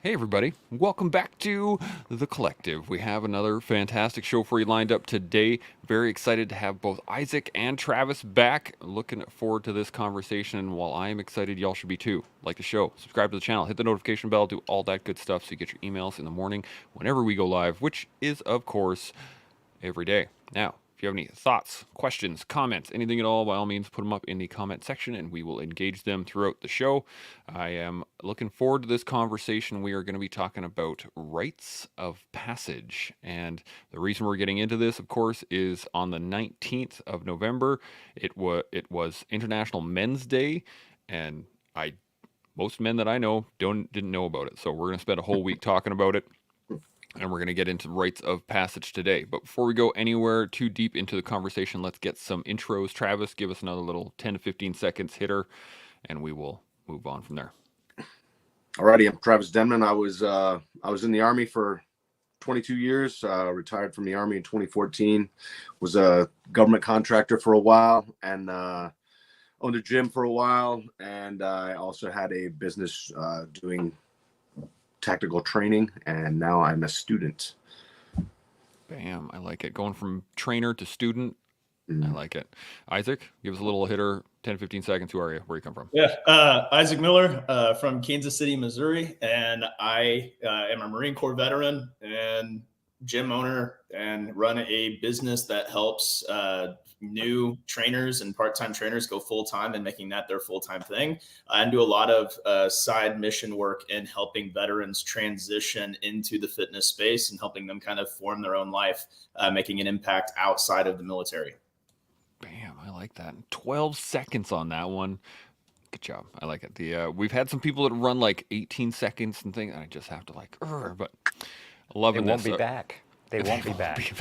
Hey, everybody. Welcome back to The Collective. We have another fantastic show for you lined up today. Very excited to have both Isaac and Travis back. Looking forward to this conversation. And while I am excited, y'all should be too. Like the show, subscribe to the channel, hit the notification bell, do all that good stuff so you get your emails in the morning whenever we go live, which is, of course, every day. Now, if you have any thoughts, questions, comments, anything at all, by all means, put them up in the comment section and we will engage them throughout the show. I am looking forward to this conversation. We are going to be talking about rites of passage. And the reason we're getting into this, of course, is on the 19th of November. It was International Men's Day, and I most men that I know didn't know about it. So we're going to spend a whole week talking about it, and we're going to get into rites of passage today. But before we go anywhere too deep into the conversation, let's get some intros. Travis, give us another little 10 to 15 seconds hitter, and we will move on from there. Alrighty, I'm Travis Denman. I was in the Army for 22 years, retired from the Army in 2014, was a government contractor for a while, and owned a gym for a while, and I also had a business doing tactical training, and now I'm a student. Bam, I like it. Going from trainer to student, I like it. Isaac, give us a little hitter, 10, 15 seconds. Who are you? Where you come from? Yeah, Isaac Miller from Kansas City, Missouri, and I am a Marine Corps veteran and gym owner, and run a business that helps new trainers and part-time trainers go full-time and making that their full-time thing. And do a lot of side mission work in helping veterans transition into the fitness space and helping them kind of form their own life, making an impact outside of the military. Bam, I like that. 12 seconds on that one. Good job. I like it. We've had some people that run like 18 seconds and things, and I just have to like, but loving They won't this. be back. They won't be back.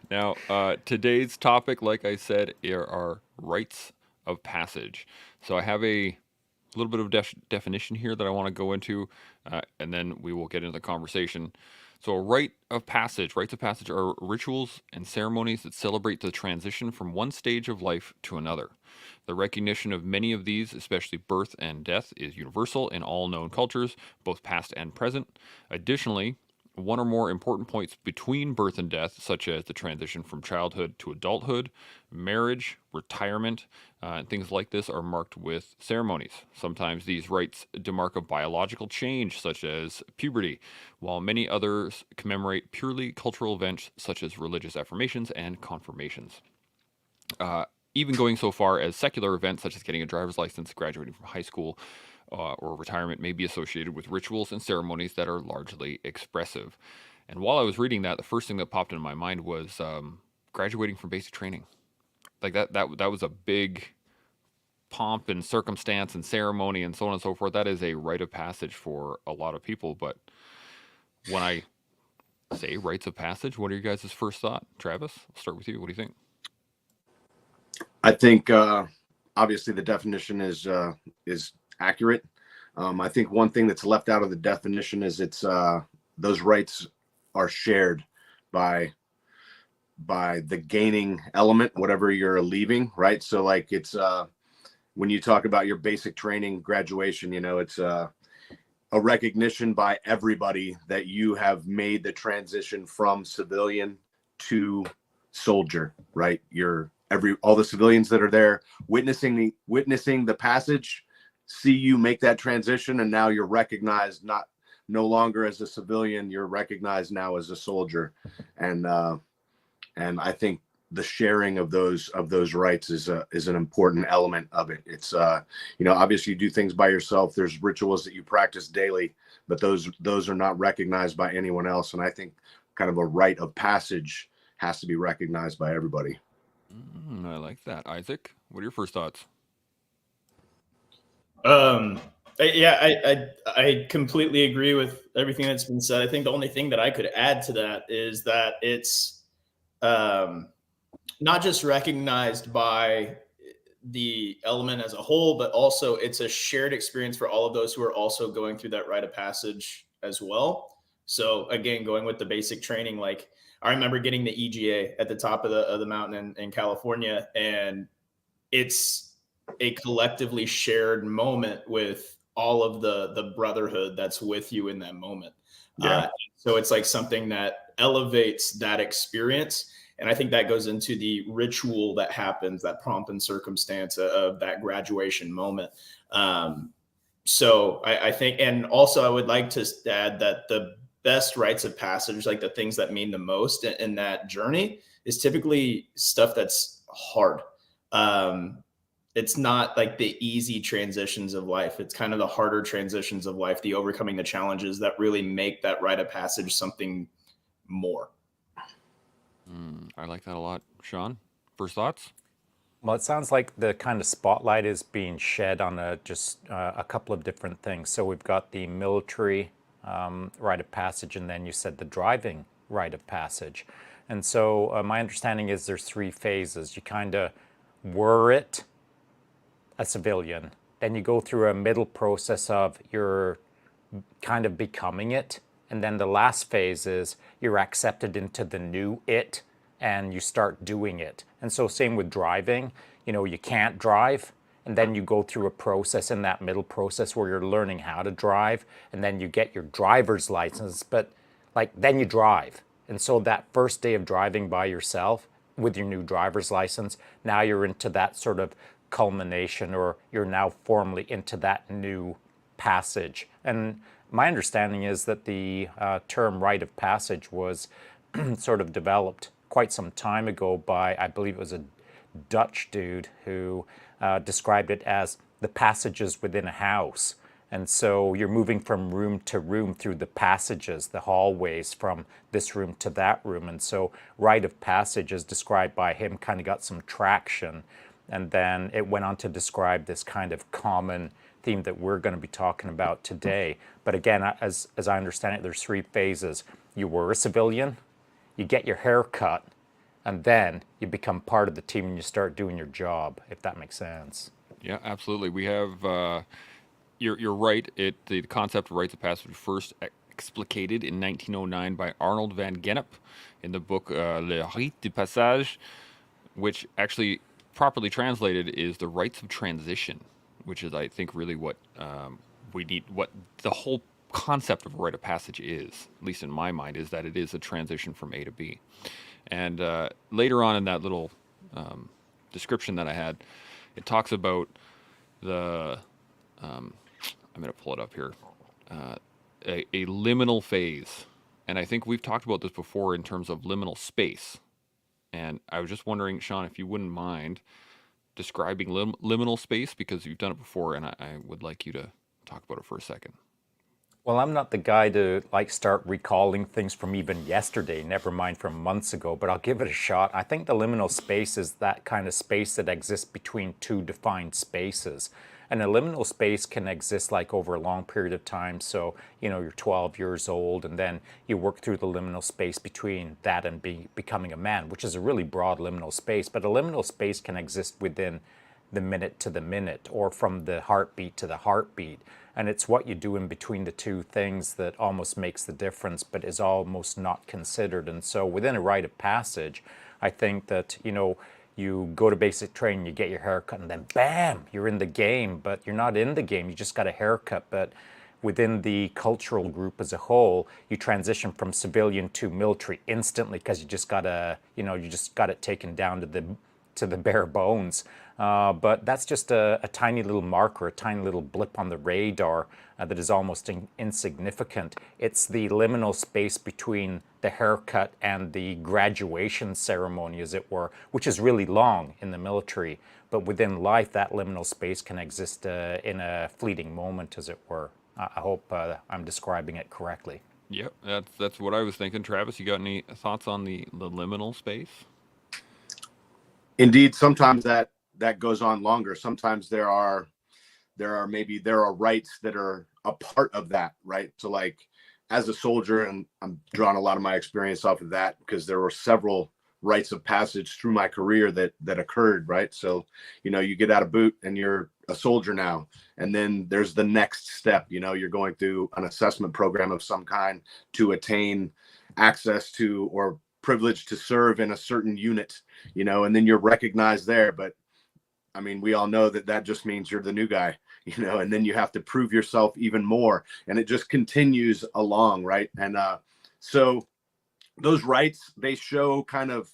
Now, today's topic, like I said, are rites of passage. So I have a little bit of definition here that I want to go into, and then we will get into the conversation. So, a rites of passage are rituals and ceremonies that celebrate the transition from one stage of life to another. The recognition of many of these, especially birth and death, is universal in all known cultures, both past and present. Additionally, one or more important points between birth and death, such as the transition from childhood to adulthood, marriage, retirement, and things like this, are marked with ceremonies. Sometimes these rites demark a biological change, such as puberty, while many others commemorate purely cultural events, such as religious affirmations and confirmations. Even going so far as secular events, such as getting a driver's license, graduating from high school, or retirement, may be associated with rituals and ceremonies that are largely expressive. And while I was reading that, the first thing that popped into my mind was graduating from basic training. Like that was a big pomp and circumstance and ceremony and so on and so forth. That is a rite of passage for a lot of people. But when I say rites of passage, what are your guys' first thought? Travis, I'll start with you. What do you think? I think obviously the definition is accurate. I think one thing that's left out of the definition is those rights are shared by the gaining element, whatever you're leaving, right? So like it's when you talk about your basic training graduation, it's a recognition by everybody that you have made the transition from civilian to soldier, right? All the civilians that are there witnessing the passage see you make that transition, and now you're recognized no longer as a civilian, you're recognized now as a soldier. And I think the sharing of those rights is an important element of it. It's obviously you do things by yourself, there's rituals that you practice daily, but those are not recognized by anyone else. And I think kind of a rite of passage has to be recognized by everybody. I like that. Isaac, what are your first thoughts? I completely agree with everything that's been said. I think the only thing that I could add to that is that it's not just recognized by the element as a whole, but also it's a shared experience for all of those who are also going through that rite of passage as well. So again, going with the basic training, like I remember getting the EGA at the top of the mountain in California, and it's a collectively shared moment with all of the brotherhood that's with you in that moment. Yeah. So it's like something that elevates that experience. And I think that goes into the ritual that happens, that pomp and circumstance of that graduation moment. So I think, and also I would like to add that the best rites of passage, like the things that mean the most in that journey, is typically stuff that's hard. It's not like the easy transitions of life. It's kind of the harder transitions of life, the overcoming the challenges that really make that rite of passage something more. I like that a lot. Shaun, first thoughts? Well, it sounds like the kind of spotlight is being shed on just a couple of different things. So we've got the military rite of passage, and then you said the driving rite of passage. And so my understanding is there's 3 phases. You kind of were it, a civilian. Then you go through a middle process of you're kind of becoming it. And then the last phase is you're accepted into the new it and you start doing it. And so same with driving, you can't drive. And then you go through a process in that middle process where you're learning how to drive. And then you get your driver's license, but then you drive. And so that first day of driving by yourself with your new driver's license, now you're into that sort of culmination, or you're now formally into that new passage. And my understanding is that the term rite of passage was sort of developed quite some time ago by, I believe it was a Dutch dude who described it as the passages within a house. And so you're moving from room to room through the passages, the hallways from this room to that room. And so rite of passage, as described by him, kind of got some traction. And then it went on to describe this kind of common theme that we're going to be talking about today. But again, as I understand it, there's 3 phases. You were a civilian, you get your hair cut, and then you become part of the team and you start doing your job, if that makes sense. Yeah, absolutely. We have, you're right. The concept of rites of passage was first explicated in 1909 by Arnold van Gennep in the book Le Rite du Passage, which actually properly translated is the rites of transition, which is, I think, really what we need, what the whole concept of a rite of passage is, at least in my mind, is that it is a transition from A to B. And later on in that little description that I had, it talks about the, I'm going to pull it up here, a liminal phase. And I think we've talked about this before in terms of liminal space. And I was just wondering, Shaun, if you wouldn't mind describing liminal space, because you've done it before, and I would like you to talk about it for a second. Well, I'm not the guy to start recalling things from even yesterday, never mind from months ago, but I'll give it a shot. I think the liminal space is that kind of space that exists between 2 defined spaces. And a liminal space can exist over a long period of time. So, you're 12 years old, and then you work through the liminal space between that and becoming a man, which is a really broad liminal space. But a liminal space can exist within the minute to the minute, or from the heartbeat to the heartbeat. And it's what you do in between the 2 things that almost makes the difference, but is almost not considered. And so within a rite of passage, I think that, you go to basic training, you get your haircut, and then bam, you're in the game. But you're not in the game, you just got a haircut. But within the cultural group as a whole, you transition from civilian to military instantly, because you just got it taken down to the bare bones. But that's just a tiny little marker, a tiny little blip on the radar that is almost insignificant. It's the liminal space between the haircut and the graduation ceremony, as it were, which is really long in the military. But within life, that liminal space can exist in a fleeting moment, as it were. I hope I'm describing it correctly. Yep, that's what I was thinking. Travis, you got any thoughts on the liminal space? Indeed, sometimes that goes on longer. Sometimes there are rights that are a part of that, right? So as a soldier, and I'm drawing a lot of my experience off of that, because there were several rites of passage through my career that occurred, right? So, you get out of boot and you're a soldier now, and then there's the next step. You're going through an assessment program of some kind to attain access to or privilege to serve in a certain unit, and then you're recognized there. But I mean, we all know that just means you're the new guy, and then you have to prove yourself even more, and it just continues along, right? And so those rites, they show kind of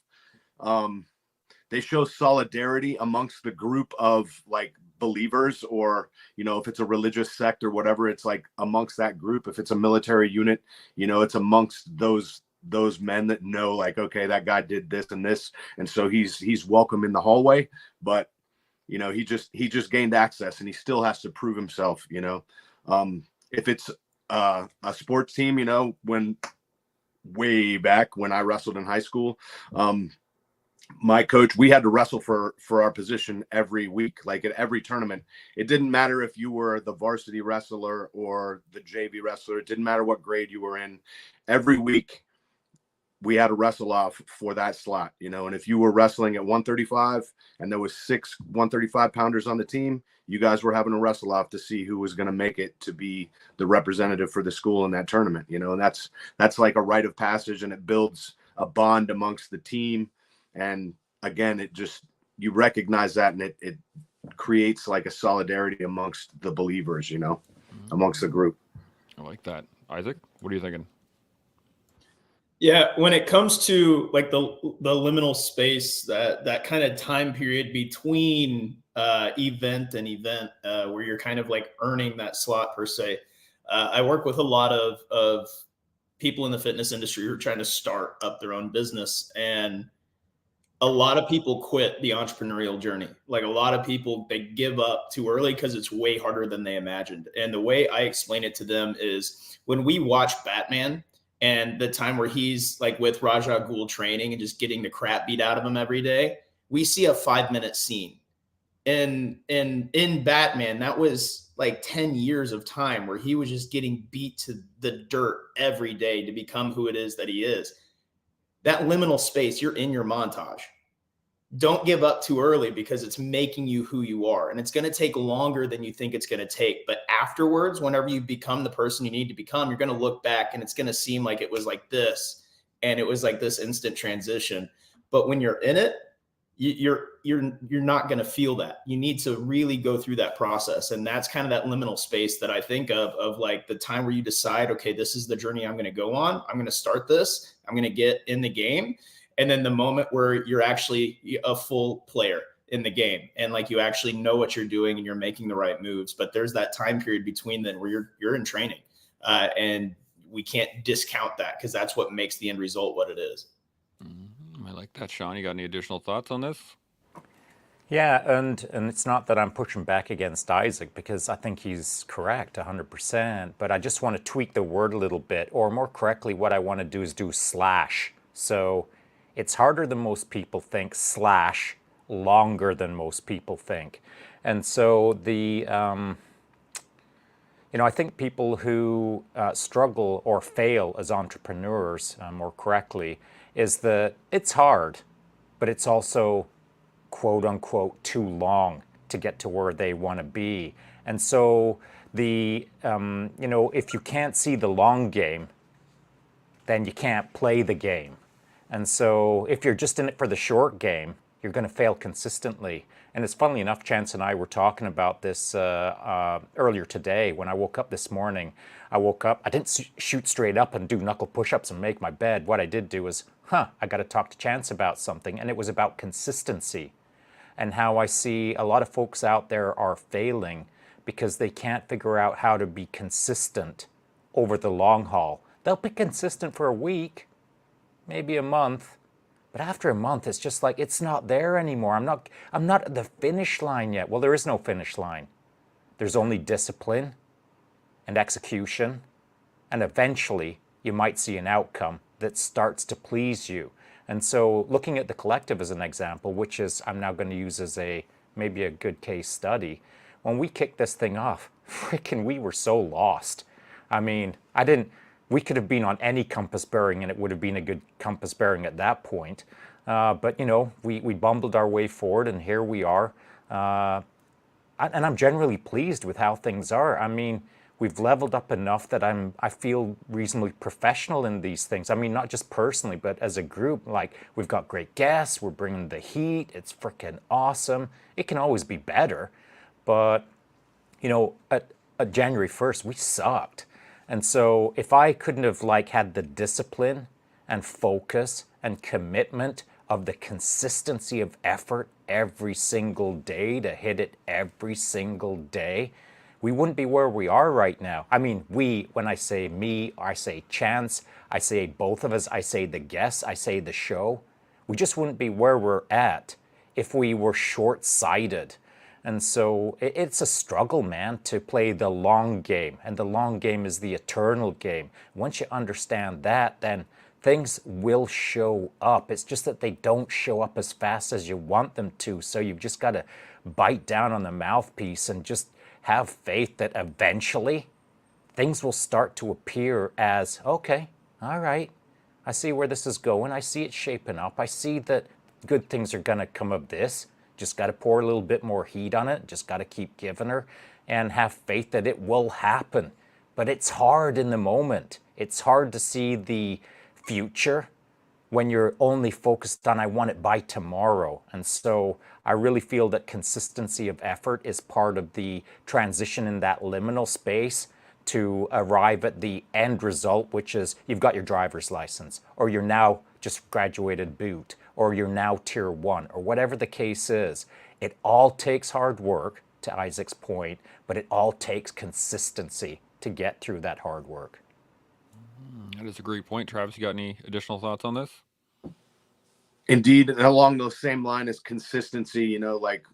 they show solidarity amongst the group of like believers, or if it's a religious sect or whatever, it's like amongst that group. If it's a military unit, it's amongst those men that know, like, okay, that guy did this and this, and so he's welcome in the hallway, but he just gained access, and he still has to prove himself. If it's a sports team, when way back when I wrestled in high school, my coach, we had to wrestle for our position every week, like at every tournament. It didn't matter if you were the varsity wrestler or the JV wrestler. It didn't matter what grade you were in. Every week we had to wrestle off for that slot, and if you were wrestling at 135 and there was 6 135 pounders on the team, you guys were having to wrestle off to see who was going to make it to be the representative for the school in that tournament, and that's like a rite of passage, and it builds a bond amongst the team. And again, you recognize that, and it creates like a solidarity amongst the believers, amongst the group. I like that. Isaac, what are you thinking? Yeah, when it comes to like the liminal space, that kind of time period between event and event, where you're kind of like earning that slot per se. I work with a lot of people in the fitness industry who are trying to start up their own business, and a lot of people quit the entrepreneurial journey. Like a lot of people, they give up too early because it's way harder than they imagined. And the way I explain it to them is when we watch Batman and the time where he's like with Ra's al Ghul training and just getting the crap beat out of him every day, we see a 5-minute scene. And in Batman, that was like 10 years of time where he was just getting beat to the dirt every day to become who it is that he is. That liminal space, you're in your montage. Don't give up too early because it's making you who you are. And it's going to take longer than you think it's going to take. But afterwards, whenever you become the person you need to become, you're going to look back and it's going to seem like it was like this. And it was like this instant transition. But when you're in it, you're not going to feel that. You need to really go through that process. And that's kind of that liminal space that I think of like the time where you decide, okay, this is the journey I'm going to go on. I'm going to start this. I'm going to get in the game. And then the moment where you're actually a full player in the game and like you actually know what you're doing and you're making the right moves. But there's that time period between then where you're in training, and we can't discount that because that's what makes the end result what it is. I like that. Shaun, you got any additional thoughts on this? Yeah, and it's not that I'm pushing back against Isaac because I think he's correct 100%, but I just want to tweak the word a little bit, or more correctly, what I want to do is do slash. So it's harder than most people think, slash longer than most people think. And so I think people who struggle or fail as entrepreneurs, more correctly, is that it's hard, but it's also quote unquote too long to get to where they want to be. And so if you can't see the long game, then you can't play the game. And so if you're just in it for the short game, you're going to fail consistently. And it's funnily enough, Chance and I were talking about this earlier today. When I woke up this morning, I didn't shoot straight up and do knuckle push-ups and make my bed. What I did do was, I got to talk to Chance about something. And it was about consistency and how I see a lot of folks out there are failing because they can't figure out how to be consistent over the long haul. They'll be consistent for a week, maybe a month, but after a month, it's just like, it's not there anymore. I'm not at the finish line yet. Well, there is no finish line. There's only discipline and execution. And eventually, you might see an outcome that starts to please you. And so looking at the collective as an example, which is I'm now going to use as maybe a good case study, when we kicked this thing off, freaking we were so lost. I mean, we could have been on any compass bearing and it would have been a good compass bearing at that point. But we bumbled our way forward and here we are. And I'm generally pleased with how things are. I mean, we've leveled up enough that I feel reasonably professional in these things. I mean, not just personally, but as a group. Like, we've got great guests, we're bringing the heat, it's freaking awesome. It can always be better, but at January 1st, we sucked. And so if I couldn't have like had the discipline and focus and commitment of the consistency of effort every single day to hit it every single day, we wouldn't be where we are right now. I mean, when I say me, I say Chance, I say both of us, I say the guests, I say the show. We just wouldn't be where we're at if we were short-sighted. And so it's a struggle, man, to play the long game. And the long game is the eternal game. Once you understand that, then things will show up. It's just that they don't show up as fast as you want them to. So you've just got to bite down on the mouthpiece and just have faith that eventually things will start to appear as, okay, all right, I see where this is going. I see it shaping up. I see that good things are going to come of this. Just got to pour a little bit more heat on it. Just got to keep giving her and have faith that it will happen. But it's hard in the moment. It's hard to see the future when you're only focused on, I want it by tomorrow. And so I really feel that consistency of effort is part of the transition in that liminal space to arrive at the end result, which is you've got your driver's license, or you're now just graduated boot, or you're now tier 1, or whatever the case is. It all takes hard work, to Isaac's point, but it all takes consistency to get through that hard work. That is a great point. Travis, you got any additional thoughts on this? Indeed, and along those same line as consistency, like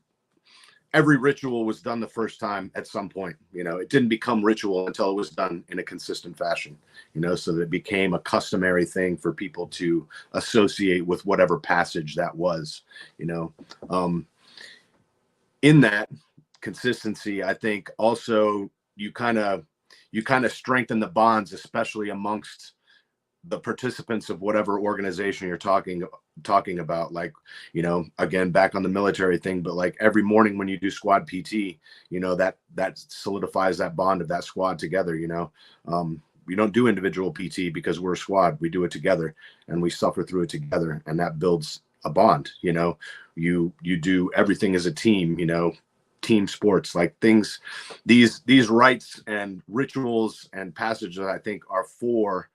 every ritual was done the first time at some point. It didn't become ritual until it was done in a consistent fashion, so that it became a customary thing for people to associate with whatever passage that was. In that consistency, I think also you kind of strengthen the bonds, especially amongst the participants of whatever organization you're talking about. Like, again, back on the military thing, but like every morning when you do squad PT, that solidifies that bond of that squad together. We don't do individual PT because we're a squad. We do it together and we suffer through it together, and that builds a bond. You do everything as a team, team sports, like things, these rites and rituals and passages, I think, are for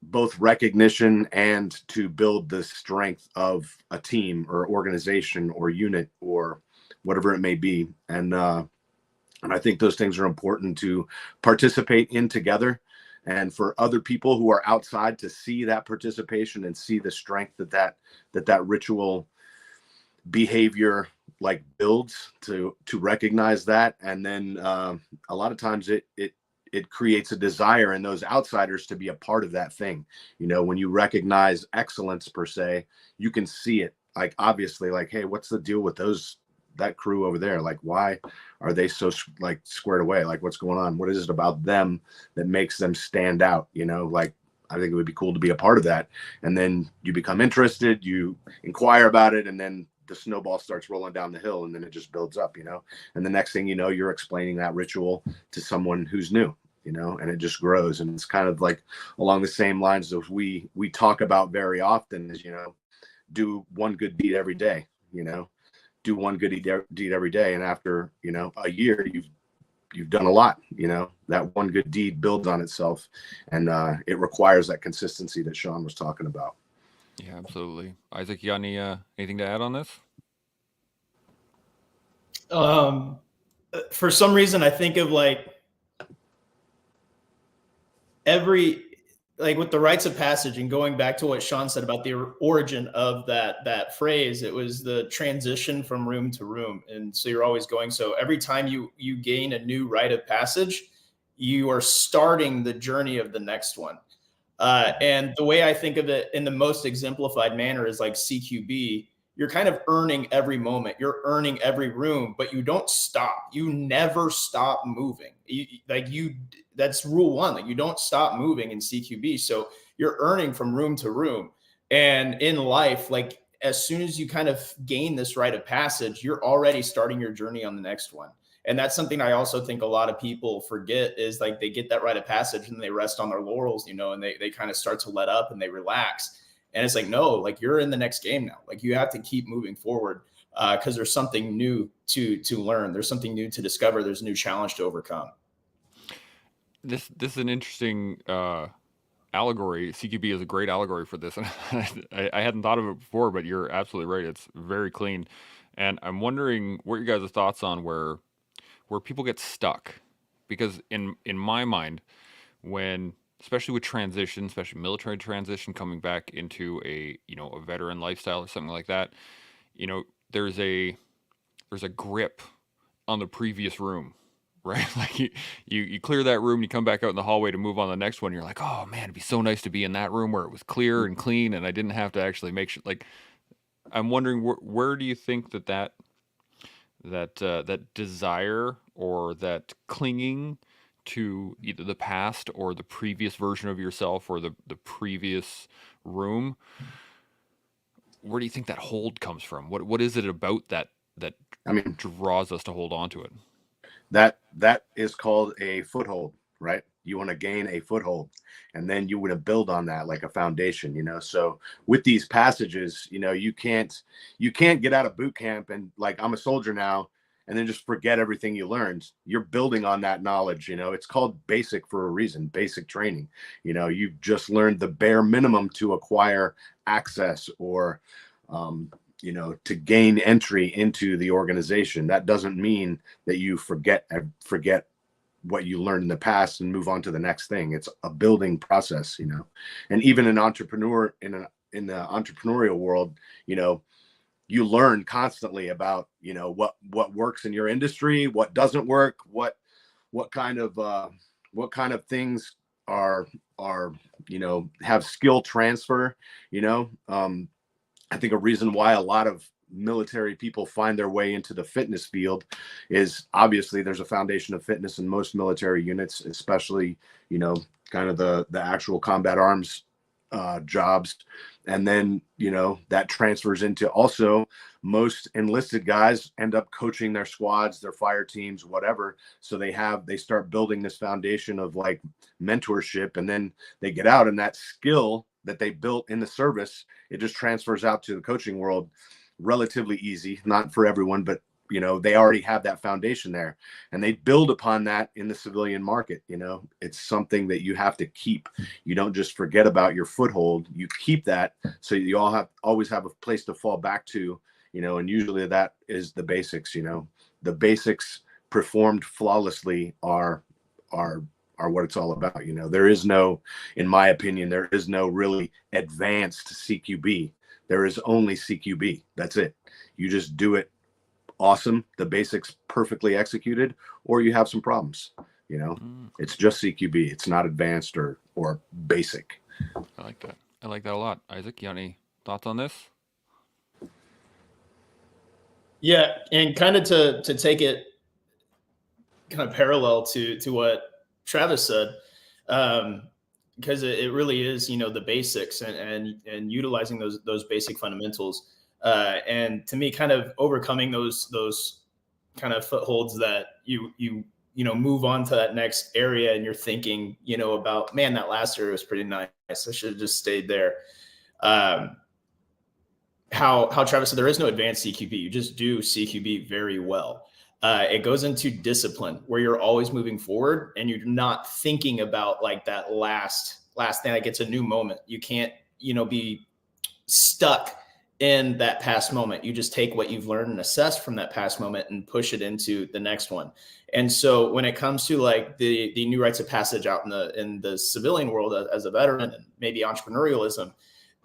both recognition and to build the strength of a team or organization or unit or whatever it may be. And I think those things are important to participate in together, and for other people who are outside to see that participation and see the strength that ritual behavior like builds, to recognize that. And then a lot of times it creates a desire in those outsiders to be a part of that thing. When you recognize excellence per se, you can see it, like, obviously, like, hey, what's the deal with that crew over there? Like, why are they so like squared away? Like, what's going on? What is it about them that makes them stand out? Like, I think it would be cool to be a part of that. And then you become interested, you inquire about it, and then the snowball starts rolling down the hill, and then it just builds up, and the next thing you know, you're explaining that ritual to someone who's new, and it just grows. And it's kind of like along the same lines of we talk about very often is, do one good deed every day, do one good deed every day. And after, a year, you've done a lot. That one good deed builds on itself, and it requires that consistency that Shaun was talking about. Yeah, absolutely. Isaac, you got anything to add on this? For some reason, I think of like with the rites of passage, and going back to what Shaun said about the origin of that phrase, it was the transition from room to room. And so you're always going. So every time you gain a new rite of passage, you are starting the journey of the next one. And the way I think of it in the most exemplified manner is like CQB. You're kind of earning every moment. You're earning every room, but you don't stop. You never stop moving. That's rule one. Like, you don't stop moving in CQB. So you're earning from room to room. And in life, like, as soon as you kind of gain this rite of passage, you're already starting your journey on the next one. And that's something I also think a lot of people forget, is like they get that rite of passage and they rest on their laurels, and they kind of start to let up and they relax. And it's like, no, like, you're in the next game now. Like, you have to keep moving forward. because there's something new to learn. There's something new to discover. There's a new challenge to overcome. This is an interesting allegory. CQB is a great allegory for this, and I hadn't thought of it before, but you're absolutely right. It's very clean, and I'm wondering what your guys' thoughts on where people get stuck, because in my mind, when especially with transition, especially military transition, coming back into a a veteran lifestyle or something like that, there's a grip on the previous room, right? Like you clear that room, you come back out in the hallway to move on to the next one. You're like, oh man, it'd be so nice to be in that room where it was clear and clean, and I didn't have to actually make sure. Like, I'm wondering where do you think that desire or that clinging to either the past or the previous version of yourself or the previous room, where do you think that hold comes from? What is it about that I mean, draws us to hold on to it? that is called a foothold, right? You want to gain a foothold, and then you want to build on that like a foundation, so with these passages, you can't get out of boot camp and like, I'm a soldier now, and then just forget everything you learned. You're building on that knowledge. It's called basic for a reason, basic training. You've just learned the bare minimum to acquire access or to gain entry into the organization. That doesn't mean that you forget what you learned in the past and move on to the next thing. It's a building process, and even an entrepreneur in the entrepreneurial world, you learn constantly about, what works in your industry, what doesn't work, what kind of things are, have skill transfer, I think a reason why a lot of military people find their way into the fitness field is obviously there's a foundation of fitness in most military units, especially, kind of the actual combat arms jobs. And then, that transfers into also most enlisted guys end up coaching their squads, their fire teams, whatever. So they start building this foundation of like mentorship, and then they get out, and that skill that they built in the service, it just transfers out to the coaching world relatively easy. Not for everyone, but they already have that foundation there, and they build upon that in the civilian market. It's something that you have to keep. You don't just forget about your foothold. You keep that, so you always have a place to fall back to, and usually that is the basics. The basics performed flawlessly are what it's all about. There is no, in my opinion, there is no really advanced CQB. There is only CQB. That's it. You just do it awesome, the basics perfectly executed, or you have some problems. It's just CQB. It's not advanced or basic. I like that. I like that a lot. Isaac, you got any thoughts on this? Yeah, and kind of to take it kind of parallel to what Travis said, because it really is, the basics and utilizing those basic fundamentals, and to me, kind of overcoming those kind of footholds that you move on to that next area, and you're thinking, about, man, that last area was pretty nice. I should have just stayed there. How Travis said, there is no advanced CQB. You just do CQB very well. It goes into discipline, where you're always moving forward and you're not thinking about like that last thing. Like, it's a new moment. You can't, be stuck in that past moment. You just take what you've learned and assess from that past moment and push it into the next one. And so when it comes to like the new rites of passage out in the civilian world as a veteran, and maybe entrepreneurialism,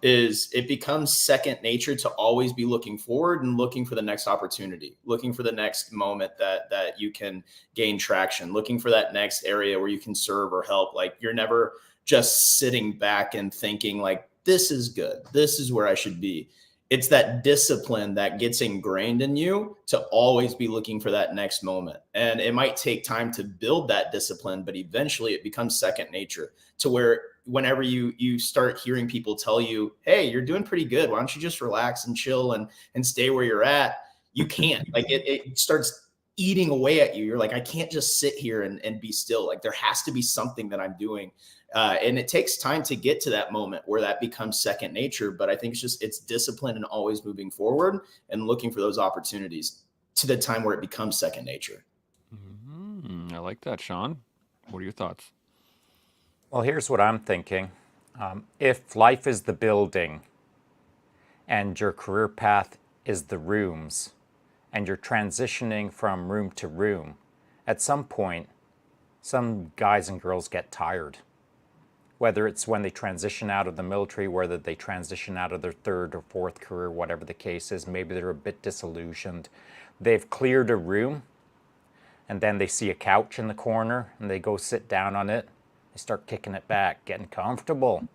is it becomes second nature to always be looking forward and looking for the next opportunity, looking for the next moment that you can gain traction, looking for that next area where you can serve or help. Like, you're never just sitting back and thinking like, this is good, this is where I should be. It's that discipline that gets ingrained in you to always be looking for that next moment. And it might take time to build that discipline, but eventually it becomes second nature, to where whenever you start hearing people tell you, hey, you're doing pretty good, why don't you just relax and chill and stay where you're at? You can't. Like, it starts eating away at you. You're like, I can't just sit here and be still. Like there has to be something that I'm doing. And it takes time to get to that moment where that becomes second nature. But I think it's discipline and always moving forward and looking for those opportunities to the time where it becomes second nature. I like that, Shaun. What are your thoughts? Well, here's what I'm thinking. If life is the building and your career path is the rooms and you're transitioning from room to room, at some point, some guys and girls get tired. Whether it's when they transition out of the military, whether they transition out of their third or fourth career, whatever the case is, maybe they're a bit disillusioned. They've cleared a room and then they see a couch in the corner and they go sit down on it. They start kicking it back, getting comfortable.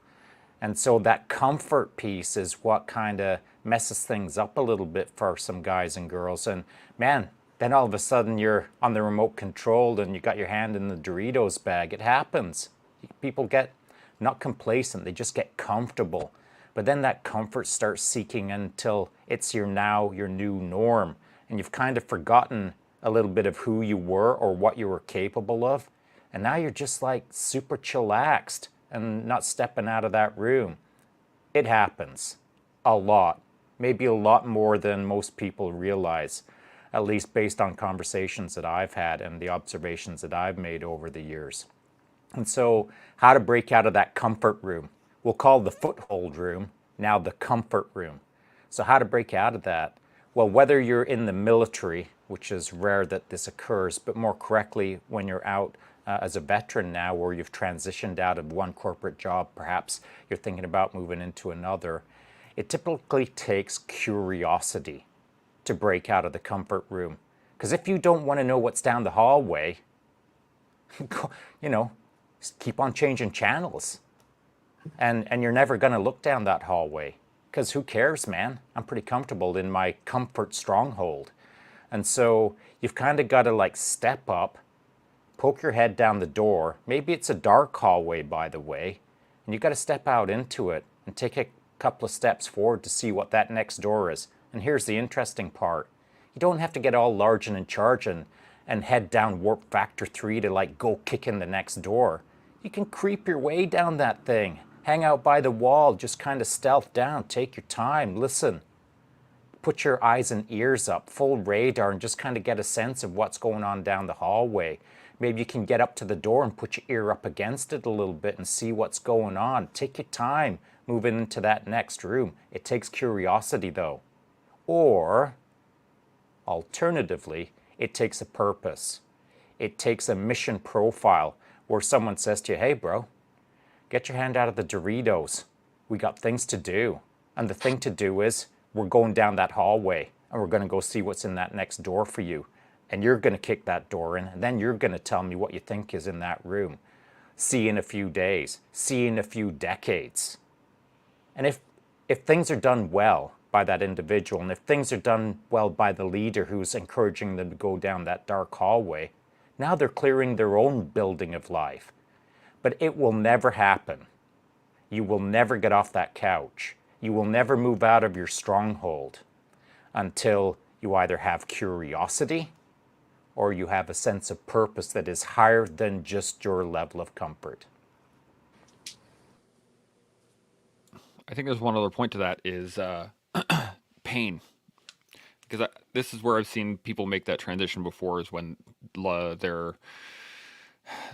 And so that comfort piece is what kind of messes things up a little bit for some guys and girls. And man, then all of a sudden you're on the remote control and you got your hand in the Doritos bag. It happens. People get not complacent, they just get comfortable. But then that comfort starts seeking until it's your new norm. And you've kind of forgotten a little bit of who you were or what you were capable of. And now you're just like super chillaxed and not stepping out of that room. It happens a lot, maybe a lot more than most people realize, at least based on conversations that I've had and the observations that I've made over the years. And so how to break out of that comfort room. We'll call the foothold room now the comfort room. So how to break out of that? Well, whether you're in the military, which is rare that this occurs, but more correctly when you're out as a veteran now, where you've transitioned out of one corporate job, perhaps you're thinking about moving into another, it typically takes curiosity to break out of the comfort room. Because if you don't want to know what's down the hallway, just keep on changing channels. And you're never going to look down that hallway. Because who cares, man? I'm pretty comfortable in my comfort stronghold. And so you've kind of got to like step up, poke your head down the door. Maybe it's a dark hallway, by the way. And you've got to step out into it and take a couple of steps forward to see what that next door is. And here's the interesting part. You don't have to get all large and in charge and head down warp factor 3 to like go kick in the next door. You can creep your way down that thing. Hang out by the wall, just kind of stealth down, take your time, listen. Put your eyes and ears up, full radar, and just kind of get a sense of what's going on down the hallway. Maybe you can get up to the door and put your ear up against it a little bit and see what's going on. Take your time moving into that next room. It takes curiosity though. Or, alternatively, it takes a purpose. It takes a mission profile where someone says to you, hey bro, get your hand out of the Doritos. We got things to do. And the thing to do is we're going down that hallway and we're going to go see what's in that next door for you. And you're going to kick that door in, and then you're going to tell me what you think is in that room. See you in a few days. See you in a few decades. And if things are done well by that individual, and if things are done well by the leader who's encouraging them to go down that dark hallway, now they're clearing their own building of life. But it will never happen. You will never get off that couch. You will never move out of your stronghold until you either have curiosity or you have a sense of purpose that is higher than just your level of comfort. I think there's one other point to that is pain. Because this is where I've seen people make that transition before, is when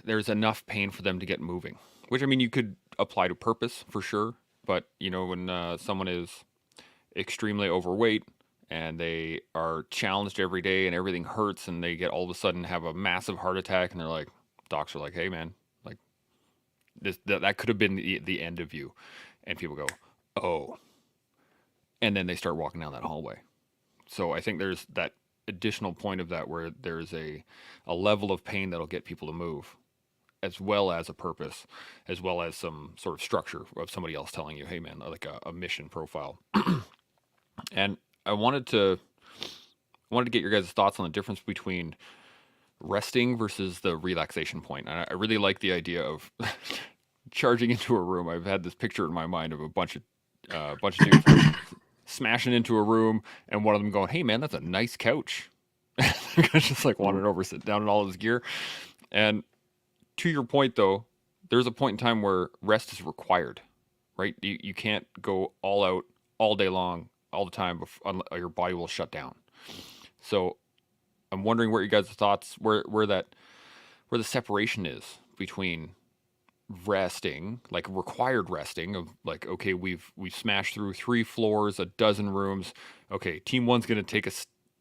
there's enough pain for them to get moving. Which, I mean, you could apply to purpose for sure. But, when someone is extremely overweight and they are challenged every day and everything hurts and they get all of a sudden have a massive heart attack and they're like, docs are like, hey man, like that could have been the end of you. And people go, oh. And then they start walking down that hallway. So I think there's that additional point of that where there's a level of pain that'll get people to move, as well as a purpose, as well as some sort of structure of somebody else telling you, hey man, like a mission profile. And I wanted to get your guys' thoughts on the difference between resting versus the relaxation point. And I really like the idea of charging into a room. I've had this picture in my mind of a bunch of dudes smashing into a room, and one of them going, hey man, that's a nice couch. The guy's just like wandered over, sit down in all his gear. And to your point, though, there's a point in time where rest is required, right? You can't go all out all day long, all the time, or your body will shut down. So I'm wondering what your guys' thoughts, where the separation is between resting, like required resting of like, okay, we've smashed through 3 floors, a dozen rooms. Okay, team one's gonna take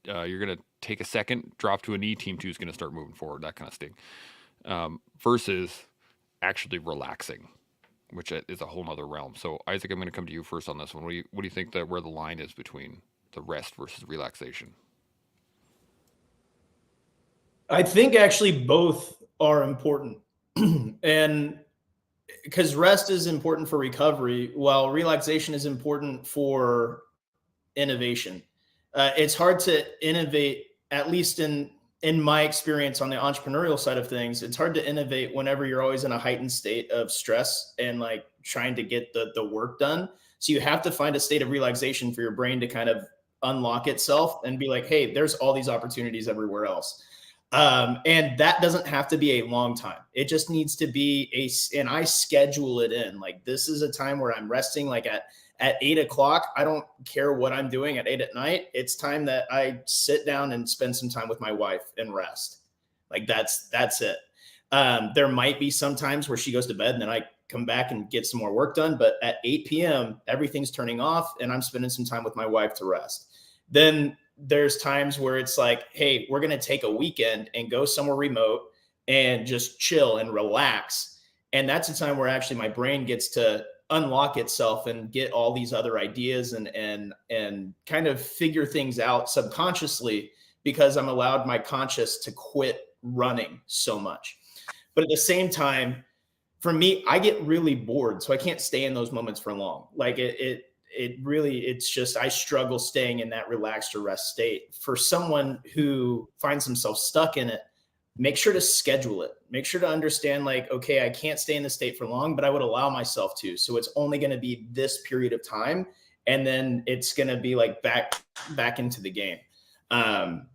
you're gonna take a second, drop to a knee. Team two's gonna start moving forward, that kind of thing. Versus actually relaxing, which is a whole nother realm. So Isaac, I'm gonna come to you first on this one. What do you think that where the line is between the rest versus relaxation? I think actually both are important. And because rest is important for recovery, while relaxation is important for innovation. It's hard to innovate, at least in my experience on the entrepreneurial side of things. It's hard to innovate whenever you're always in a heightened state of stress and like trying to get the work done. So you have to find a state of relaxation for your brain to kind of unlock itself and be like, hey, there's all these opportunities everywhere else. And that doesn't have to be a long time. It just needs to be and I schedule it in. Like, this is a time where I'm resting, like at 8 o'clock. I don't care what I'm doing at 8 at night. It's time that I sit down and spend some time with my wife and rest. Like that's it. There might be some times where she goes to bed and then I come back and get some more work done. But at 8 p.m., everything's turning off and I'm spending some time with my wife to rest. Then there's times where it's like, hey, we're going to take a weekend and go somewhere remote and just chill and relax. And that's a time where actually my brain gets to unlock itself and get all these other ideas and kind of figure things out subconsciously, because I'm allowed my conscious to quit running so much. But at the same time, for me, I get really bored. So I can't stay in those moments for long. Like it's just, I struggle staying in that relaxed or rest state. For someone who finds themselves stuck in it, make sure to schedule it. Make sure to understand, like, okay, I can't stay in this state for long, but I would allow myself to. So it's only going to be this period of time. And then it's going to be like back into the game. And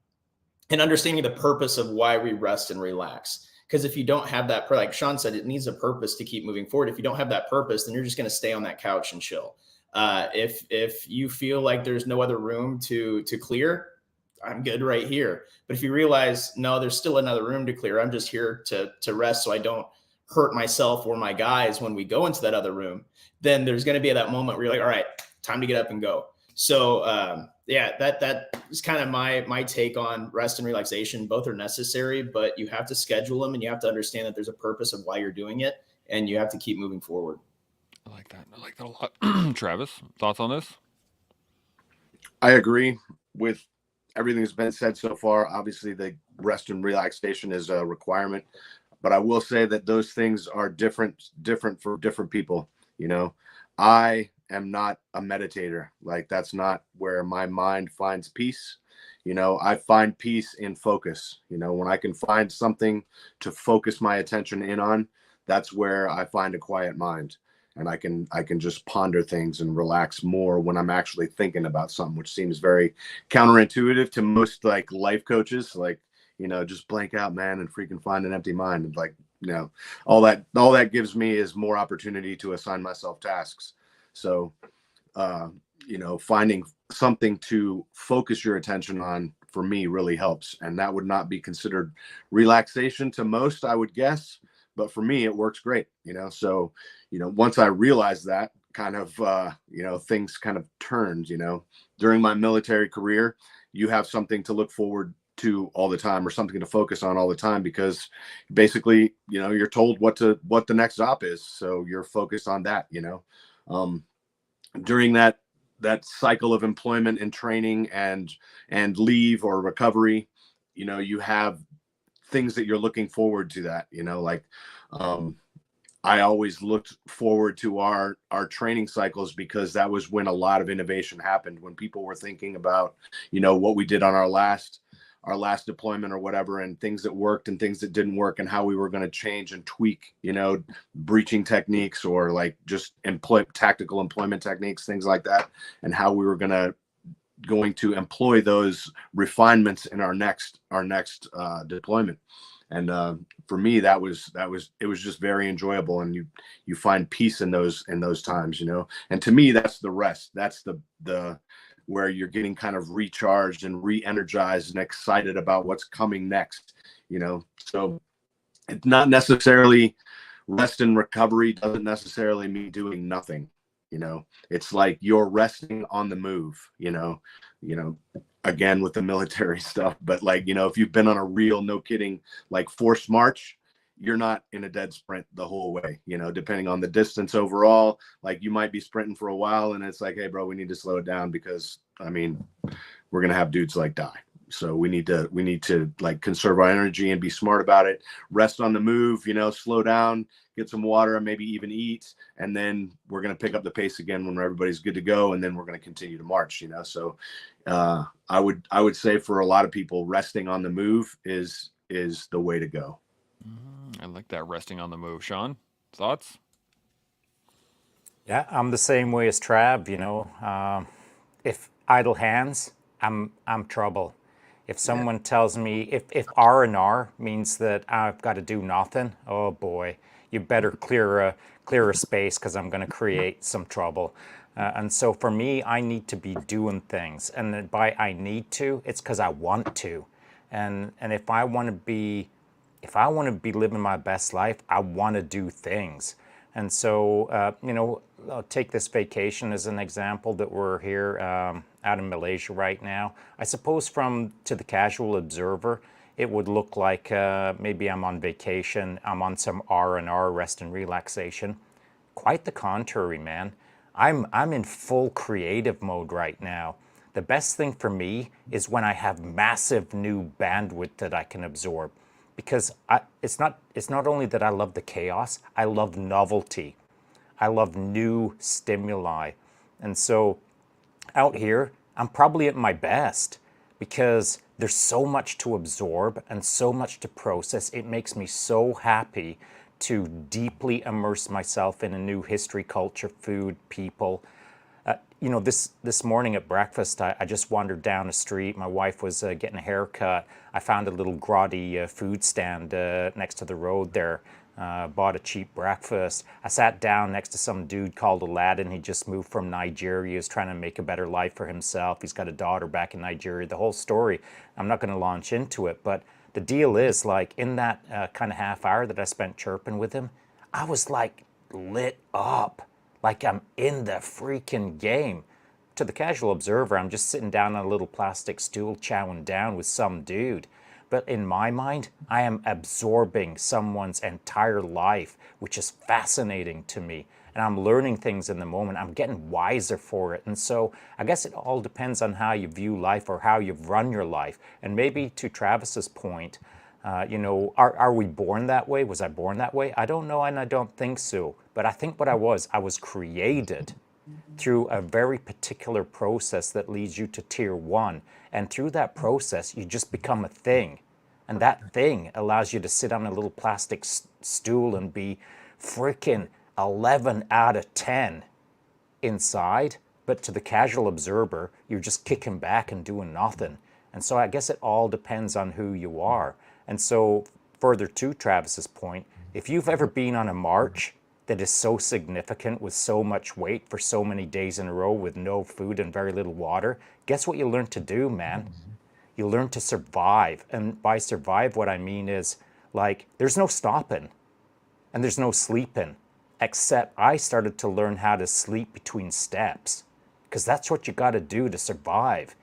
understanding the purpose of why we rest and relax. Because if you don't have that, like Shaun said, it needs a purpose to keep moving forward. If you don't have that purpose, then you're just going to stay on that couch and chill. If you feel like there's no other room to clear, I'm good right here. But if you realize, no, there's still another room to clear, I'm just here to rest so I don't hurt myself or my guys when we go into that other room, then there's going to be that moment where you're like, all right, time to get up and go. So yeah, that is kind of my take on rest and relaxation. Both are necessary, but you have to schedule them and you have to understand that there's a purpose of why you're doing it, and you have to keep moving forward. I like that. I like that a lot. Travis, thoughts on this? I agree with everything that's been said so far. Obviously, the rest and relaxation is a requirement, but I will say that those things are different for different people. You know, I am not a meditator. Like, that's not where my mind finds peace. You know, I find peace in focus. You know, when I can find something to focus my attention in on, that's where I find a quiet mind. And I can just ponder things and relax more when I'm actually thinking about something, which seems very counterintuitive to most like life coaches. Like, you know, just blank out, man, and freaking find an empty mind. And like, you know, all that gives me is more opportunity to assign myself tasks. So, you know, finding something to focus your attention on for me really helps. And that would not be considered relaxation to most, I would guess. But for me, it works great, you know. So, you know, once I realized that, kind of, you know, things kind of turned, you know. During my military career, you have something to look forward to all the time, or something to focus on all the time, because basically, you know, you're told what the next op is. So you're focused on that, you know. During that cycle of employment and training and leave or recovery, you know, you have things that you're looking forward to, that, you know, like, I always looked forward to our training cycles, because that was when a lot of innovation happened, when people were thinking about, you know, what we did on our last deployment or whatever, and things that worked and things that didn't work, and how we were going to change and tweak, you know, breaching techniques, or like just tactical employment techniques, things like that, and how we were going to going to employ those refinements in our next deployment. And for me, it was just very enjoyable, and you find peace in those times, you know. And to me, that's the rest. That's the where you're getting kind of recharged and re-energized and excited about what's coming next, you know. So it's not necessarily rest and recovery doesn't necessarily mean doing nothing, you know. It's like you're resting on the move, you know, again with the military stuff. But like, you know, if you've been on a real, no kidding, like forced march, you're not in a dead sprint the whole way, you know, depending on the distance overall. Like you might be sprinting for a while and it's like, hey bro, we need to slow it down, because I mean, we're going to have dudes like die. So we need to like conserve our energy and be smart about it. Rest on the move, you know, slow down, get some water, and maybe even eat. And then we're going to pick up the pace again when everybody's good to go. And then we're going to continue to march, you know? So I would say for a lot of people, resting on the move is the way to go. I like that, resting on the move. Shaun, thoughts? Yeah, I'm the same way as Trav, you know. If idle hands, I'm trouble. If someone tells me, if R&R means that I've got to do nothing, oh boy, you better clear a space, because I'm going to create some trouble. And so for me, I need to be doing things. And by I need to, it's because I want to. And if I want to be living my best life, I want to do things. And so, you know, I'll take this vacation as an example that we're here out in Malaysia right now. I suppose to the casual observer, it would look like maybe I'm on vacation, I'm on some R&R, rest and relaxation. Quite the contrary, man. I'm in full creative mode right now. The best thing for me is when I have massive new bandwidth that I can absorb. Because it's not only that I love the chaos, I love novelty. I love new stimuli. And so out here, I'm probably at my best, because there's so much to absorb and so much to process. It makes me so happy to deeply immerse myself in a new history, culture, food, people. You know, this morning at breakfast, I just wandered down the street. My wife was getting a haircut. I found a little grotty food stand next to the road there. Bought a cheap breakfast. I sat down next to some dude called Aladdin. He just moved from Nigeria. He's trying to make a better life for himself. He's got a daughter back in Nigeria. The whole story, I'm not going to launch into it, but the deal is, like, in that kind of half hour that I spent chirping with him, I was like lit up. Like I'm in the freaking game. To the casual observer, I'm just sitting down on a little plastic stool chowing down with some dude. But in my mind, I am absorbing someone's entire life, which is fascinating to me. And I'm learning things in the moment. I'm getting wiser for it. And so I guess it all depends on how you view life or how you've run your life. And maybe to Travis's point, you know, are we born that way? Was I born that way? I don't know, and I don't think so. But I think what I was created through a very particular process that leads you to tier 1. And through that process, you just become a thing. And that thing allows you to sit on a little plastic stool and be freaking 11 out of 10 inside. But to the casual observer, you're just kicking back and doing nothing. And so I guess it all depends on who you are. And so further to Travis's point, if you've ever been on a march that is so significant with so much weight for so many days in a row with no food and very little water, guess what you learn to do, man? You learn to survive. And by survive, what I mean is, like, there's no stopping and there's no sleeping, except I started to learn how to sleep between steps, because that's what you got to do to survive.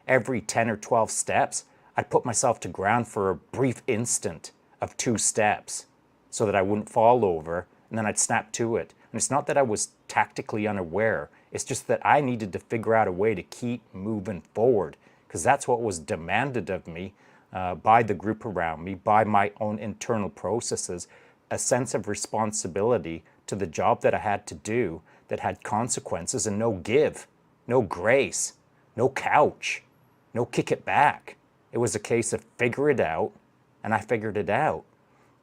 Every 10 or 12 steps, I'd put myself to ground for a brief instant of 2 steps so that I wouldn't fall over, and then I'd snap to it. And it's not that I was tactically unaware, it's just that I needed to figure out a way to keep moving forward, because that's what was demanded of me by the group around me, by my own internal processes, a sense of responsibility to the job that I had to do that had consequences, and no give, no grace, no couch, no kick it back. It was a case of figure it out, and I figured it out.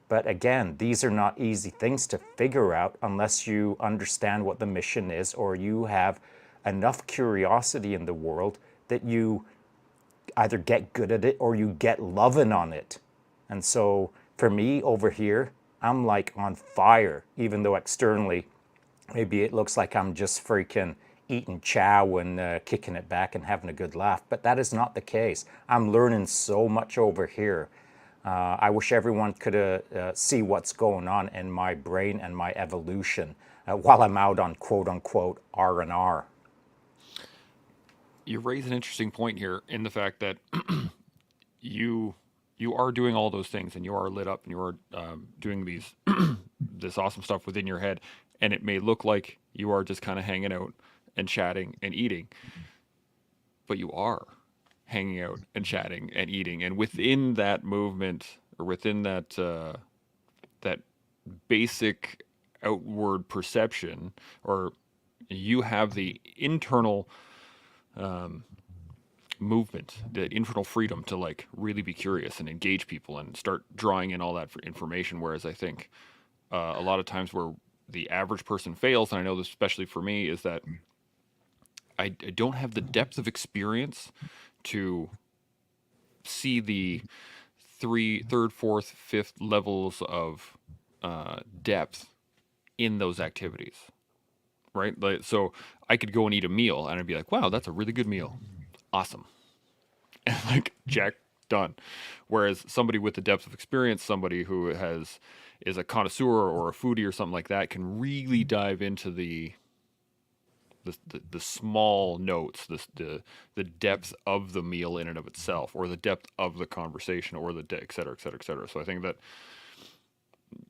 But again, these are not easy things to figure out unless you understand what the mission is, or you have enough curiosity in the world that you either get good at it or you get loving on it. And so for me over here, I'm like on fire, even though externally maybe it looks like I'm just freaking eating chow and kicking it back and having a good laugh. But that is not the case. I'm learning so much over here. I wish everyone could see what's going on in my brain and my evolution while I'm out on quote unquote R&R. You raise an interesting point here in the fact that you are doing all those things and you are lit up and you are doing these this awesome stuff within your head, and it may look like you are just kind of hanging out and chatting and eating, but you are hanging out and chatting and eating, and within that movement or within that that basic outward perception, or you have the internal movement, the internal freedom to like really be curious and engage people and start drawing in all that for information. Whereas I think a lot of times where the average person fails, and I know this especially for me, is that I don't have the depth of experience to see the third, fourth, fifth levels of depth in those activities. Right? Like, so I could go and eat a meal and I'd be like, wow, that's a really good meal. Awesome. And like, check, done. Whereas somebody with the depth of experience, somebody who is a connoisseur or a foodie or something like that, can really dive into the small notes, the depth of the meal in and of itself, or the depth of the conversation, or et cetera, et cetera, et cetera. So I think that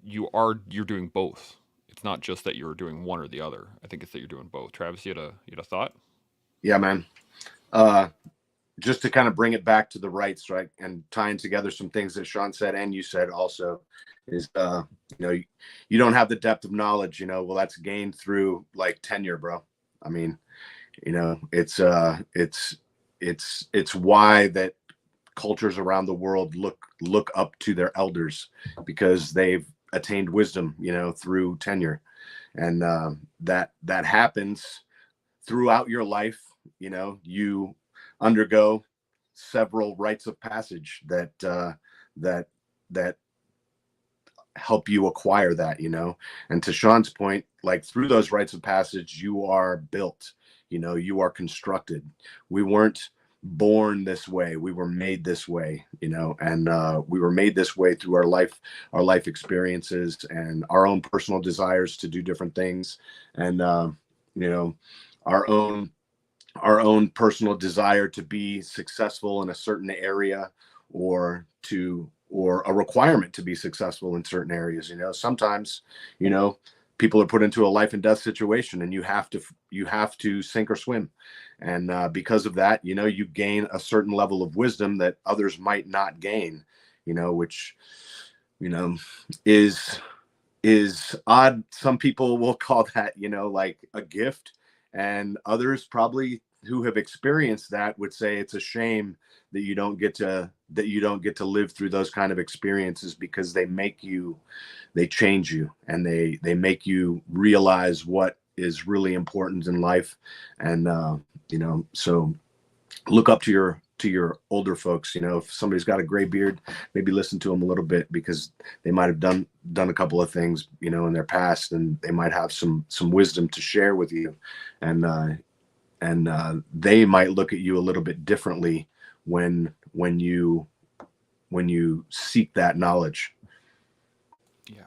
you're doing both. It's not just that you're doing one or the other. I think it's that you're doing both. Travis, you had a thought? Yeah, man. Just to kind of bring it back to the rights, right, and tying together some things that Shaun said and you said also, is you don't have the depth of knowledge. Well, that's gained through like tenure, bro. I mean, it's why that cultures around the world look up to their elders, because they've attained wisdom, through tenure, and that happens throughout your life. You undergo several rites of passage that help you acquire that, and to Shaun's point, like through those rites of passage, you are built, you are constructed. We weren't born this way, we were made this way, and we were made this way through our life experiences and our own personal desires to do different things, and our own personal desire to be successful in a certain area, or a requirement to be successful in certain areas. Sometimes, people are put into a life and death situation and you have to sink or swim. And because of that, you gain a certain level of wisdom that others might not gain, which, is odd. Some people will call that, like a gift. And others probably who have experienced that would say it's a shame that you don't get to live through those kind of experiences, because they change you, and they make you realize what is really important in life. And so look up to your older folks. If somebody's got a gray beard, maybe listen to them a little bit, because they might have done a couple of things, in their past, and they might have some wisdom to share with you, and they might look at you a little bit differently when you seek that knowledge. Yeah.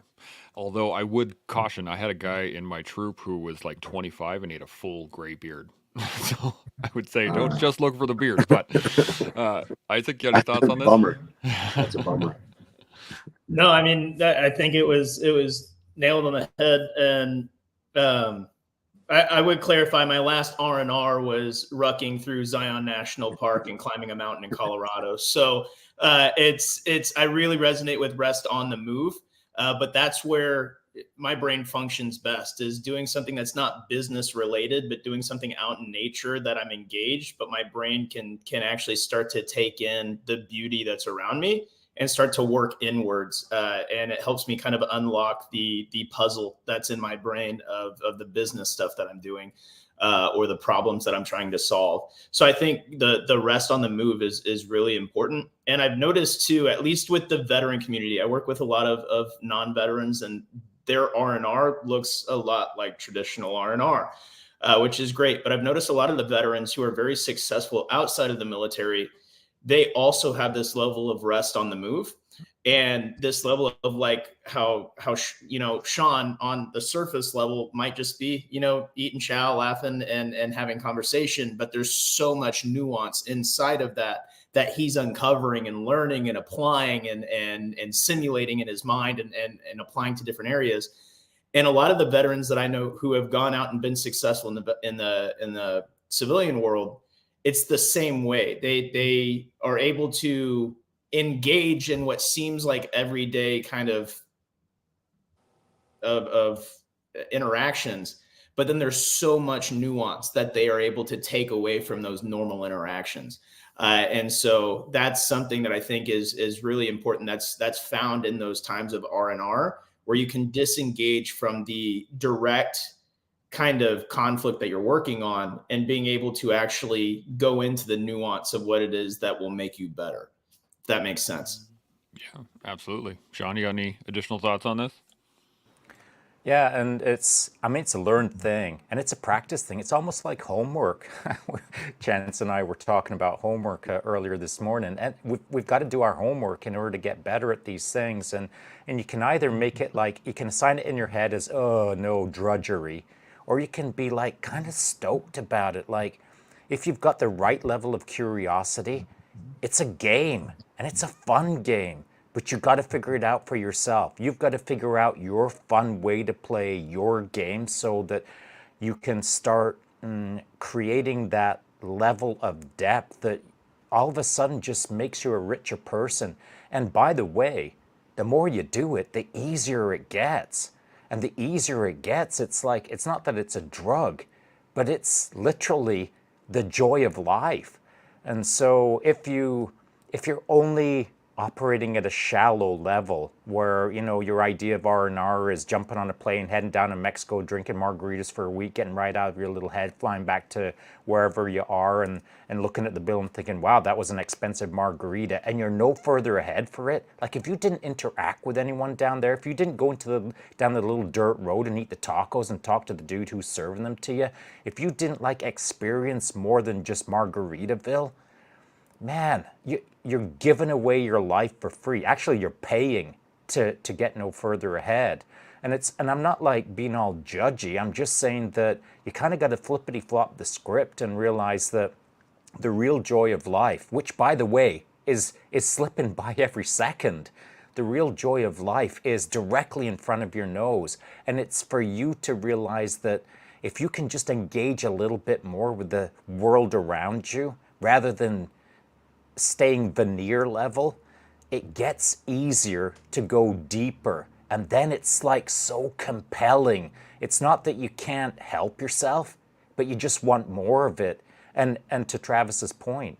Although I would caution, I had a guy in my troop who was like 25 and he had a full gray beard. So I would say don't just look for the beard. But Isaac, you have any thoughts on this? Bummer. That's a bummer. No, I mean, I think it was nailed on the head. And I would clarify, my last R&R was rucking through Zion National Park and climbing a mountain in Colorado. So I really resonate with rest on the move. But that's where my brain functions best, is doing something that's not business related, but doing something out in nature that I'm engaged, but my brain can actually start to take in the beauty that's around me. and start to work inwards. And it helps me kind of unlock the puzzle that's in my brain of the business stuff that I'm doing, or the problems that I'm trying to solve. So I think the rest on the move is really important. And I've noticed too, at least with the veteran community, I work with a lot of non-veterans, and their R&R looks a lot like traditional R&R, which is great. But I've noticed a lot of the veterans who are very successful outside of the military, they also have this level of rest on the move, and this level of like how Shaun on the surface level might just be eating chow, laughing, and having conversation, but there's so much nuance inside of that he's uncovering and learning and applying and simulating in his mind and applying to different areas. And a lot of the veterans that I know who have gone out and been successful in the civilian world, it's the same way. They are able to engage in what seems like everyday kind of interactions, but then there's so much nuance that they are able to take away from those normal interactions. And so that's something that I think is really important. That's found in those times of R&R, where you can disengage from the direct kind of conflict that you're working on, and being able to actually go into the nuance of what it is that will make you better. If that makes sense. Yeah, absolutely. Shaun, you got any additional thoughts on this? Yeah, and it's a learned thing, and it's a practice thing. It's almost like homework. Chance and I were talking about homework earlier this morning, and we've got to do our homework in order to get better at these things. And you can either make it like, you can assign it in your head as, oh no, drudgery, or you can be like kind of stoked about it. Like, if you've got the right level of curiosity, it's a game, and it's a fun game. But you've got to figure it out for yourself. You've got to figure out your fun way to play your game, so that you can start creating that level of depth that all of a sudden just makes you a richer person. And by the way, the more you do it, the easier it gets. And the easier it gets, it's like, it's not that it's a drug, but it's literally the joy of life. And so if you're only operating at a shallow level, where your idea of R&R is jumping on a plane, heading down to Mexico, drinking margaritas for a week, getting right out of your little head, flying back to wherever you are, and looking at the bill and thinking, wow, that was an expensive margarita, and you're no further ahead for it. Like, if you didn't interact with anyone down there, if you didn't go down the little dirt road and eat the tacos and talk to the dude who's serving them to you, if you didn't like experience more than just Margaritaville, man, you're giving away your life for free. Actually, you're paying to get no further ahead. And I'm not like being all judgy. I'm just saying that you kind of got to flippity flop the script and realize that the real joy of life, which by the way is slipping by every second, the real joy of life is directly in front of your nose. And it's for you to realize that if you can just engage a little bit more with the world around you, rather than staying veneer level, it gets easier to go deeper. And then it's like so compelling. It's not that you can't help yourself, but you just want more of it. And to Travis's point,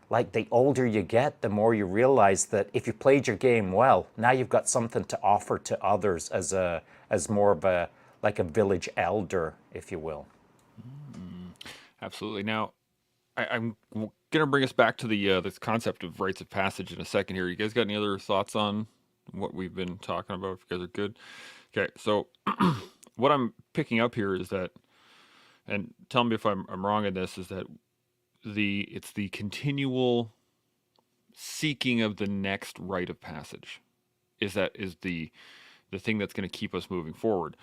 like, the older you get, the more you realize that if you played your game well, now you've got something to offer to others as more of a village elder, if you will. Absolutely. Now, I'm going to bring us back to the this concept of rites of passage in a second here. You guys got any other thoughts on what we've been talking about? If you guys are good. Okay, so what I'm picking up here is that, and tell me if I'm wrong in this, is that it's the continual seeking of the next rite of passage is the thing that's going to keep us moving forward.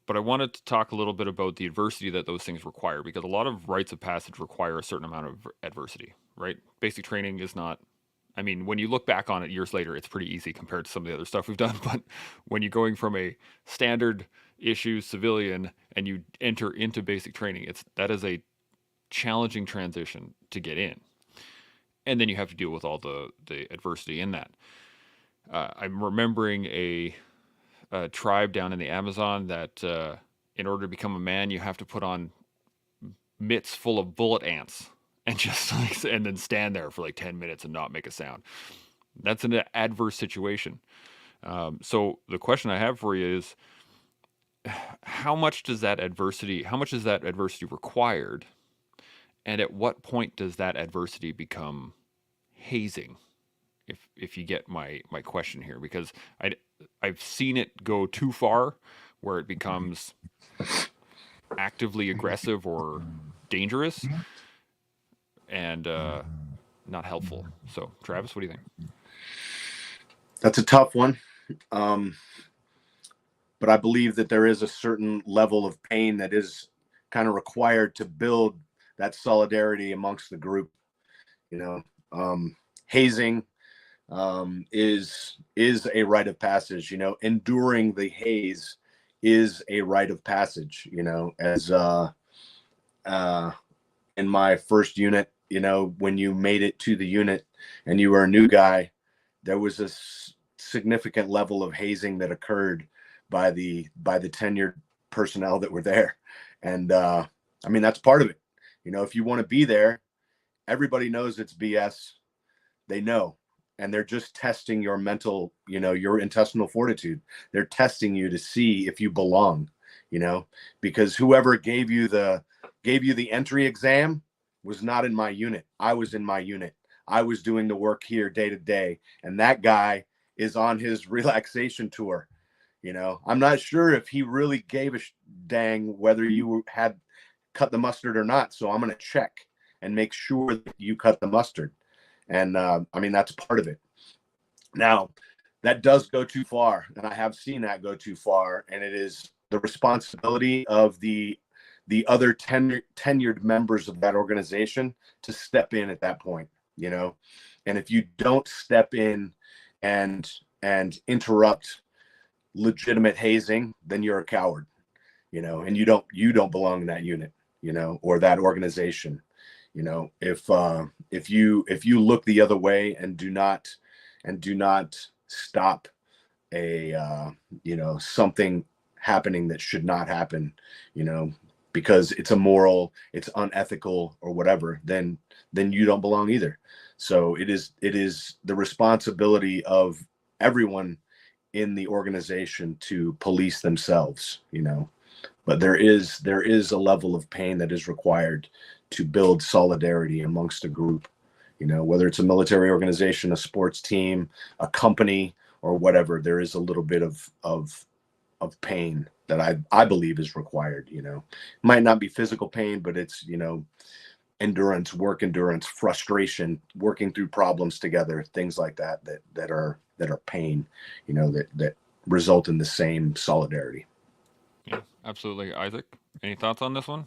But I wanted to talk a little bit about the adversity that those things require, because a lot of rites of passage require a certain amount of adversity, right? Basic training is not, I mean, when you look back on it years later, it's pretty easy compared to some of the other stuff we've done. But when you're going from a standard issue civilian and you enter into basic training, that is a challenging transition to get in. And then you have to deal with all the adversity in that. I'm remembering a tribe down in the Amazon that in order to become a man, you have to put on mitts full of bullet ants and just and then stand there for like 10 minutes and not make a sound. That's an adverse situation. So the question I have for you is, how much is that adversity required? And at what point does that adversity become hazing? If you get my question here, because I've seen it go too far where it becomes actively aggressive or dangerous and not helpful. So Travis, what do you think? That's a tough one. But I believe that there is a certain level of pain that is kind of required to build that solidarity amongst the group. Hazing is a rite of passage. Enduring the haze is a rite of passage. As in my first unit, when you made it to the unit and you were a new guy, there was a significant level of hazing that occurred by the tenured personnel that were there. And that's part of it. If you want to be there, everybody knows it's BS. They know, and they're just testing your mental, your intestinal fortitude. They're testing you to see if you belong, because whoever gave you the entry exam was not in my unit. I was in my unit. I was doing the work here day to day, and that guy is on his relaxation tour. I'm not sure if he really gave a dang whether you had cut the mustard or not. So I'm going to check and make sure that you cut the mustard. And that's part of it. Now, that does go too far, and I have seen that go too far, and it is the responsibility of the other tenured members of that organization to step in at that point. And if you don't step in and interrupt legitimate hazing, then you're a coward, and you don't belong in that unit, or that organization. If you look the other way and do not stop a something happening that should not happen, because it's immoral, it's unethical, or whatever, then you don't belong either. So it is the responsibility of everyone in the organization to police themselves, but there is a level of pain that is required to build solidarity amongst a group, whether it's a military organization, a sports team, a company, or whatever. There is a little bit of pain that I believe is required. Might not be physical pain, but it's endurance, work endurance, frustration, working through problems together, things like that are pain, that result in the same solidarity. Yeah, absolutely. Isaac, any thoughts on this one?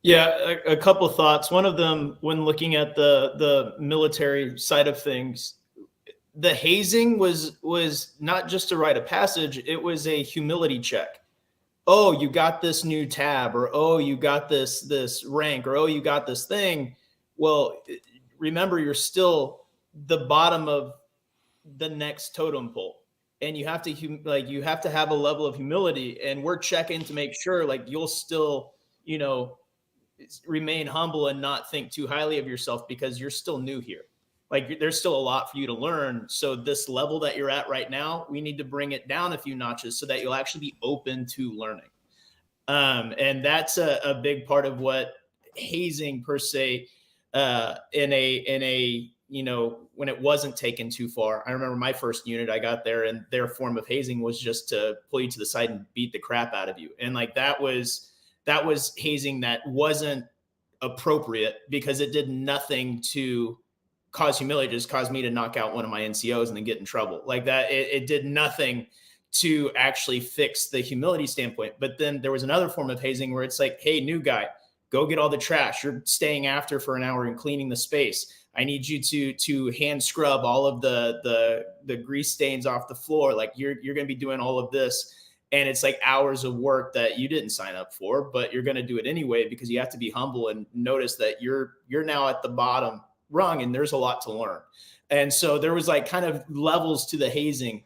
Yeah, a couple of thoughts. One of them, when looking at the military side of things, the hazing was not just a rite of passage, it was a humility check. Oh, you got this new tab, or oh, you got this rank, or oh, you got this thing. Well, remember, you're still the bottom of the next totem pole, and you have to have a level of humility, and we're checking to make sure you'll still remain humble and not think too highly of yourself, because you're still new here. There's still a lot for you to learn. So this level that you're at right now, we need to bring it down a few notches so that you'll actually be open to learning. And that's a big part of what hazing per se, in a when it wasn't taken too far. I remember my first unit, I got there, and their form of hazing was just to pull you to the side and beat the crap out of you. And that was hazing that wasn't appropriate, because it did nothing to cause humility. It just caused me to knock out one of my NCOs and then get in trouble. It did nothing to actually fix the humility standpoint. But then there was another form of hazing where it's like, hey, new guy, go get all the trash. You're staying after for an hour and cleaning the space. I need you to hand scrub all of the grease stains off the floor. You're going to be doing all of this. And it's hours of work that you didn't sign up for, but you're going to do it anyway, because you have to be humble and notice that you're now at the bottom rung, and there's a lot to learn. And so there was kind of levels to the hazing.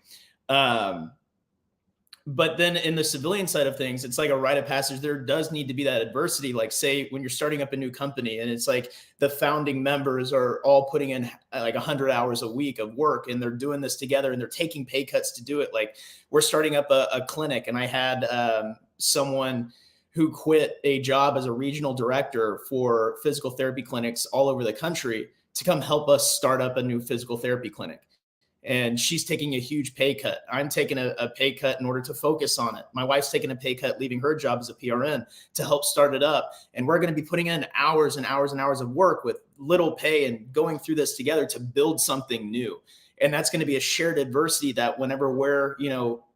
But then in the civilian side of things, it's like a rite of passage. There does need to be that adversity. Like, say, when you're starting up a new company and it's like the founding members are all putting in like 100 hours a week of work and they're doing this together and they're taking pay cuts to do it. Like, we're starting up a clinic, and I had someone who quit a job as a regional director for physical therapy clinics all over the country to come help us start up a new physical therapy clinic. And she's taking a huge pay cut. I'm taking a pay cut in order to focus on it. My wife's taking a pay cut, leaving her job as a PRN to help start it up. And we're going to be putting in hours and hours and hours of work with little pay and going through this together to build something new. And that's going to be a shared adversity that whenever we're,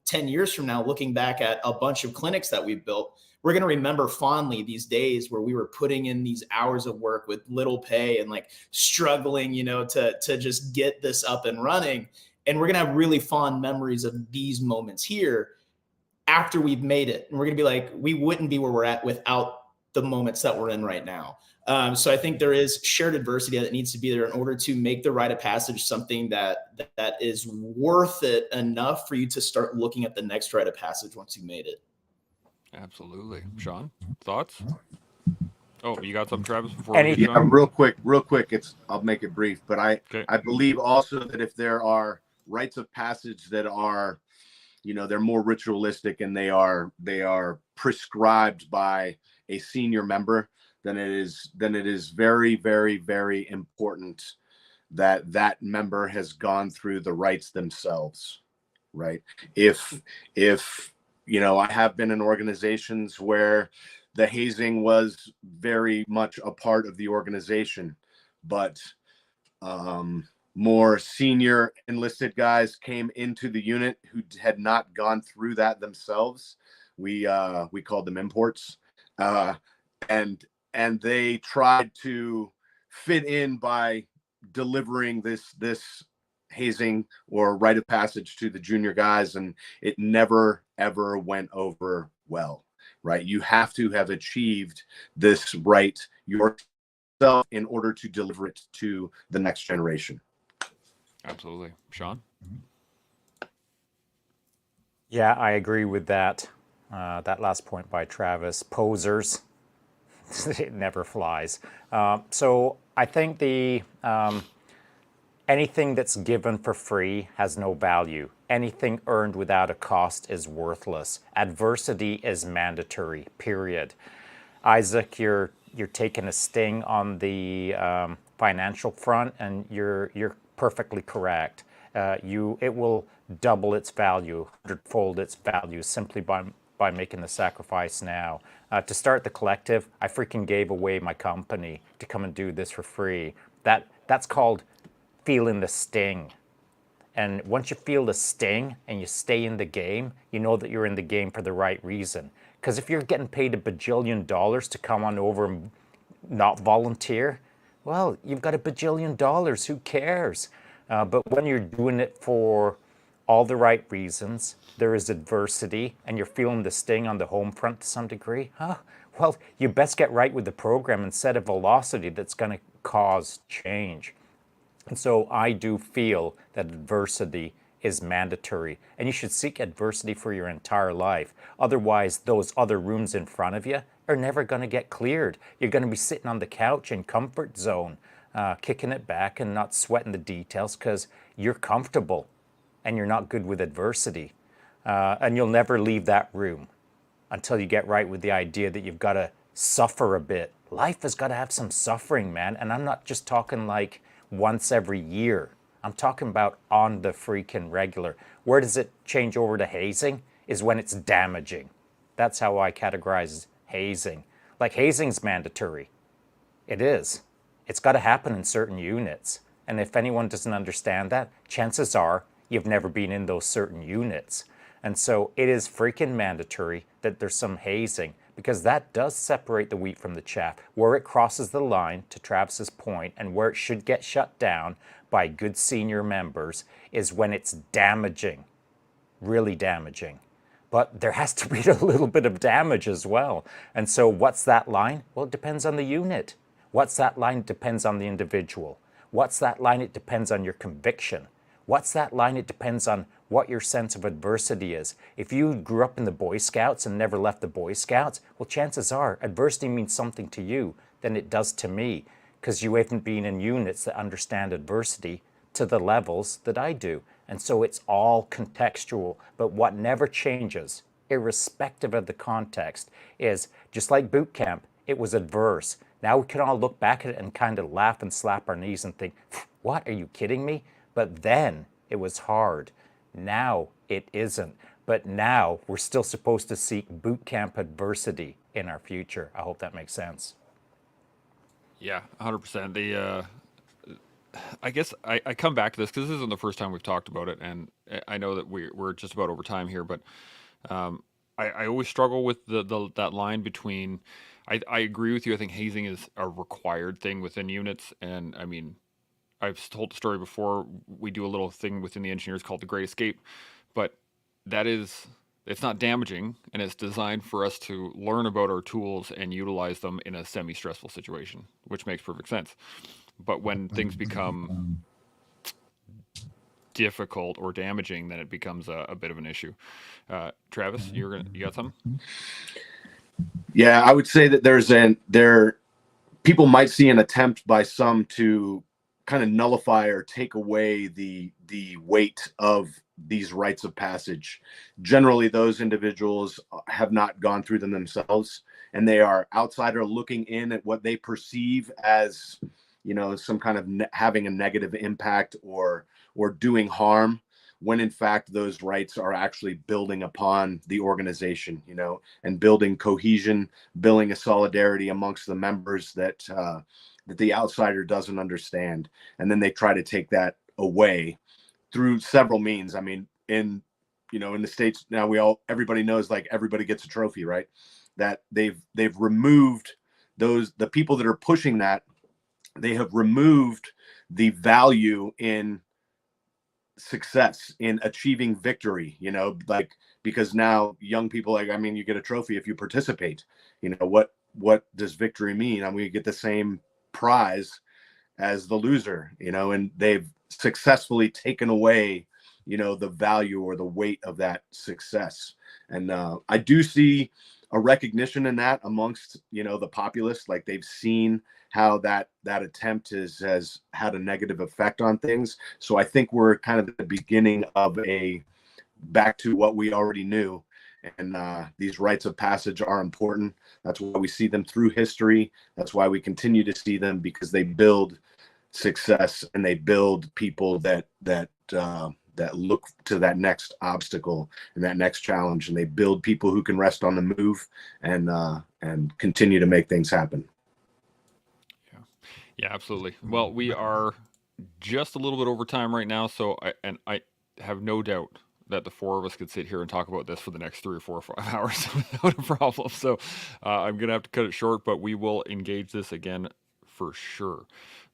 10 years from now, looking back at a bunch of clinics that we've built, we're going to remember fondly these days where we were putting in these hours of work with little pay and like struggling, to just get this up and running. And we're going to have really fond memories of these moments here after we've made it. And we're going to be like, we wouldn't be where we're at without the moments that we're in right now. So I think there is shared adversity that needs to be there in order to make the rite of passage something that is worth it enough for you to start looking at the next rite of passage once you've made it. Absolutely. Shaun, thoughts? Oh, you got something, Travis, before Any- we get Yeah, Shaun? real quick. I'll make it brief, but Okay. I believe also that if there are rites of passage that are, they're more ritualistic and they are prescribed by a senior member, then it is very, very, very important that member has gone through the rites themselves, right? If I have been in organizations where the hazing was very much a part of the organization, but more senior enlisted guys came into the unit who had not gone through that themselves. We called them imports, and they tried to fit in by delivering this hazing or rite of passage to the junior guys, and it never ever went over well, right? You have to have achieved this rite yourself in order to deliver it to the next generation. Absolutely. Shaun? Yeah, I agree with that. That last point by Travis. Posers, it never flies. So I think anything that's given for free has no value. Anything earned without a cost is worthless. Adversity is mandatory, period. Isaac, you're taking a sting on the financial front, and you're perfectly correct. It will double its value, hundredfold its value, simply by making the sacrifice now. To start the collective, I freaking gave away my company to come and do this for free. That's called feeling the sting. And once you feel the sting and you stay in the game, you know that you're in the game for the right reason. Because if you're getting paid $1 bajillion to come on over and not volunteer, well, you've got $1 bajillion. Who cares? But when you're doing it for all the right reasons, there is adversity, and you're feeling the sting on the home front to some degree, well, you best get right with the program and set a velocity that's going to cause change. And so I do feel that adversity is mandatory, and you should seek adversity for your entire life. Otherwise, those other rooms in front of you are never going to get cleared. You're going to be sitting on the couch in comfort zone, kicking it back and not sweating the details because you're comfortable and you're not good with adversity. And you'll never leave that room until you get right with the idea that you've got to suffer a bit. Life has got to have some suffering, man. And I'm not just talking like once every year. I'm talking about on the freaking regular. Where does it change over to hazing? Is when it's damaging. That's how I categorize hazing. Like, hazing's mandatory. It is. It's got to happen in certain units. And if anyone doesn't understand that, chances are you've never been in those certain units. And so it is freaking mandatory that there's some hazing, because that does separate the wheat from the chaff. Where it crosses the line, to Travis's point, and where it should get shut down by good senior members is when it's damaging, really damaging. But there has to be a little bit of damage as well. And so what's that line? Well, it depends on the unit. What's that line? It depends on the individual. What's that line? It depends on your conviction. What's that line? It depends on what your sense of adversity is. If you grew up in the Boy Scouts and never left the Boy Scouts, well, chances are adversity means something to you than it does to me, because you haven't been in units that understand adversity to the levels that I do. And so it's all contextual. But what never changes, irrespective of the context, is just like boot camp, it was adverse. Now we can all look back at it and kind of laugh and slap our knees and think, what, are you kidding me? But then it was hard. Now it isn't. But now we're still supposed to seek boot camp adversity in our future. I hope that makes sense. Yeah, 100%. I guess I come back to this because this isn't the first time we've talked about it, and I know that we're just about over time here, but I always struggle with that line between. I agree with you. I think hazing is a required thing within units, and I mean, I've told the story before. We do a little thing within the engineers called the Great Escape, but it's not damaging, and it's designed for us to learn about our tools and utilize them in a semi-stressful situation, which makes perfect sense. But when things become difficult or damaging, then it becomes a bit of an issue. Travis, you got something? Yeah, I would say that people might see an attempt by some to kind of nullify or take away the weight of these rites of passage. Generally, those individuals have not gone through them themselves, and they are outsider looking in at what they perceive as, some kind of having a negative impact or doing harm, when in fact those rights are actually building upon the organization, and building cohesion, building a solidarity amongst the members that the outsider doesn't understand. And then they try to take that away through several means. I mean, in the States now, everybody knows, like, everybody gets a trophy, right? That they've removed the people that are pushing that. They have removed the value in success, in achieving victory, because now young people, you get a trophy if you participate. What does victory mean? We get the same prize as the loser, and they've successfully taken away, the value or the weight of that success. And I do see a recognition in that amongst, the populace. Like, they've seen how that attempt has had a negative effect on things. So I think we're kind of at the beginning of a back to what we already knew. And these rites of passage are important. That's why we see them through history. That's why we continue to see them, because they build success and they build people that look to that next obstacle and that next challenge, and they build people who can rest on the move and continue to make things happen. Yeah, absolutely. Well, we are just a little bit over time right now, so I have no doubt that the four of us could sit here and talk about this for the next 3 or 4 or 5 hours without a problem. So I'm going to have to cut it short, but we will engage this again for sure.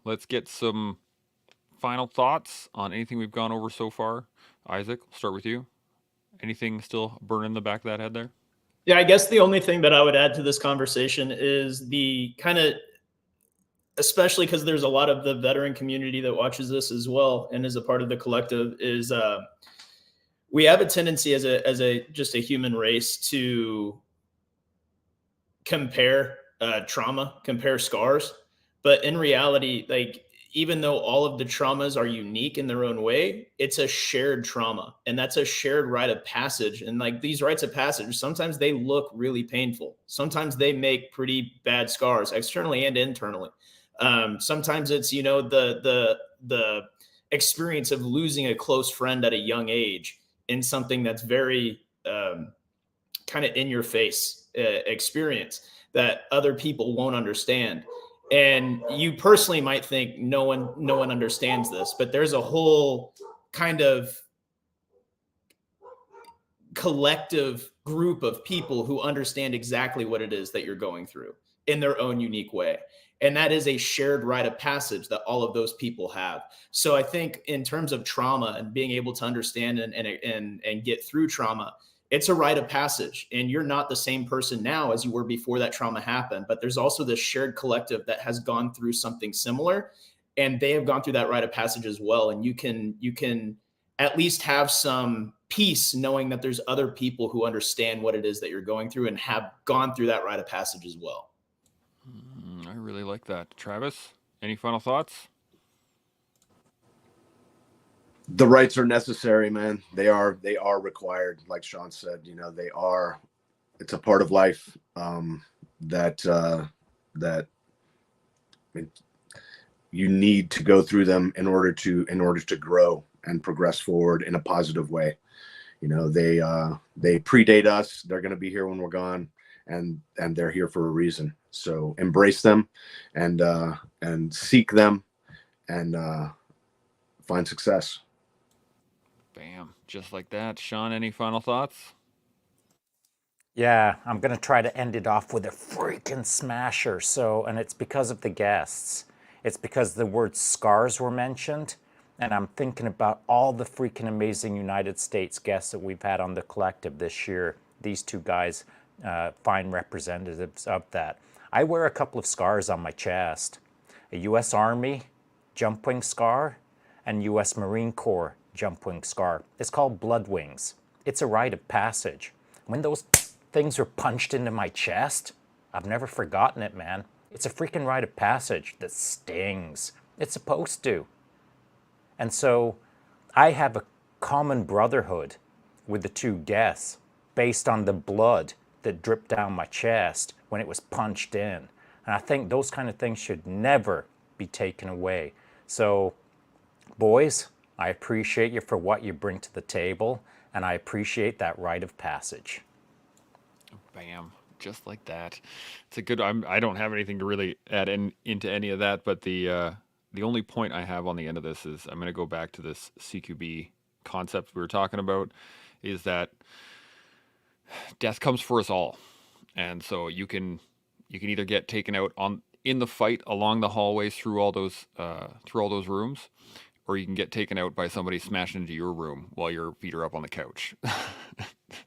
Let's get some final thoughts on anything we've gone over so far. Isaac, we'll start with you. Anything still burning in the back of that head there? Yeah, I guess the only thing that I would add to this conversation is the kind of, especially because there's a lot of the veteran community that watches this as well and is a part of the collective, is we have a tendency as a human race to compare trauma, compare scars. But in reality, like, even though all of the traumas are unique in their own way, it's a shared trauma, and that's a shared rite of passage. And like, these rites of passage, sometimes they look really painful. Sometimes they make pretty bad scars, externally and internally. Sometimes it's, the experience of losing a close friend at a young age in something that's very kind of in your face experience that other people won't understand. And you personally might think no one understands this, but there's a whole kind of collective group of people who understand exactly what it is that you're going through in their own unique way. And that is a shared rite of passage that all of those people have. So I think in terms of trauma and being able to understand and get through trauma, it's a rite of passage, and you're not the same person now as you were before that trauma happened. But there's also this shared collective that has gone through something similar, and they have gone through that rite of passage as well. And you can at least have some peace knowing that there's other people who understand what it is that you're going through and have gone through that rite of passage as well. I really like that. Travis, any final thoughts? The rights are necessary, man. They are required. Like Shaun said, you know, they are. It's a part of life that I mean, you need to go through them in order to grow and progress forward in a positive way. You know, they predate us. They're going to be here when we're gone, and they're here for a reason. So embrace them, and seek them, and find success. Bam, just like that. Shaun, any final thoughts? Yeah, I'm going to try to end it off with a freaking smasher. So, and it's because of the guests. It's because the word scars were mentioned. And I'm thinking about all the freaking amazing United States guests that we've had on the collective this year. These two guys, fine representatives of that. I wear a couple of scars on my chest. A U.S. Army jump wing scar and U.S. Marine Corps jump wing scar. It's called blood wings. It's a rite of passage. When those things were punched into my chest, I've never forgotten it, man. It's a freaking rite of passage that stings. It's supposed to. And so I have a common brotherhood with the two guests based on the blood that dripped down my chest when it was punched in. And I think those kind of things should never be taken away. So, boys, I appreciate you for what you bring to the table, and I appreciate that rite of passage. Bam, just like that. It's a good. I don't have anything to really add into any of that, but the only point I have on the end of this is I'm going to go back to this CQB concept we were talking about, is that death comes for us all, and so you can either get taken out in the fight along the hallways through all those rooms, or you can get taken out by somebody smashing into your room while your feet are up on the couch.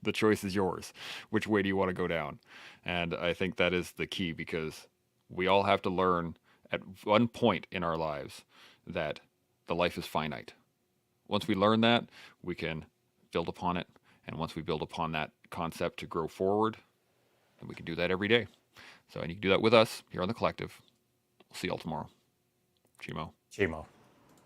The choice is yours. Which way do you want to go down? And I think that is the key, because we all have to learn at one point in our lives that the life is finite. Once we learn that, we can build upon it. And once we build upon that concept to grow forward, then we can do that every day. So, and you can do that with us here on the collective. We'll see y'all tomorrow. Chimo. Chimo.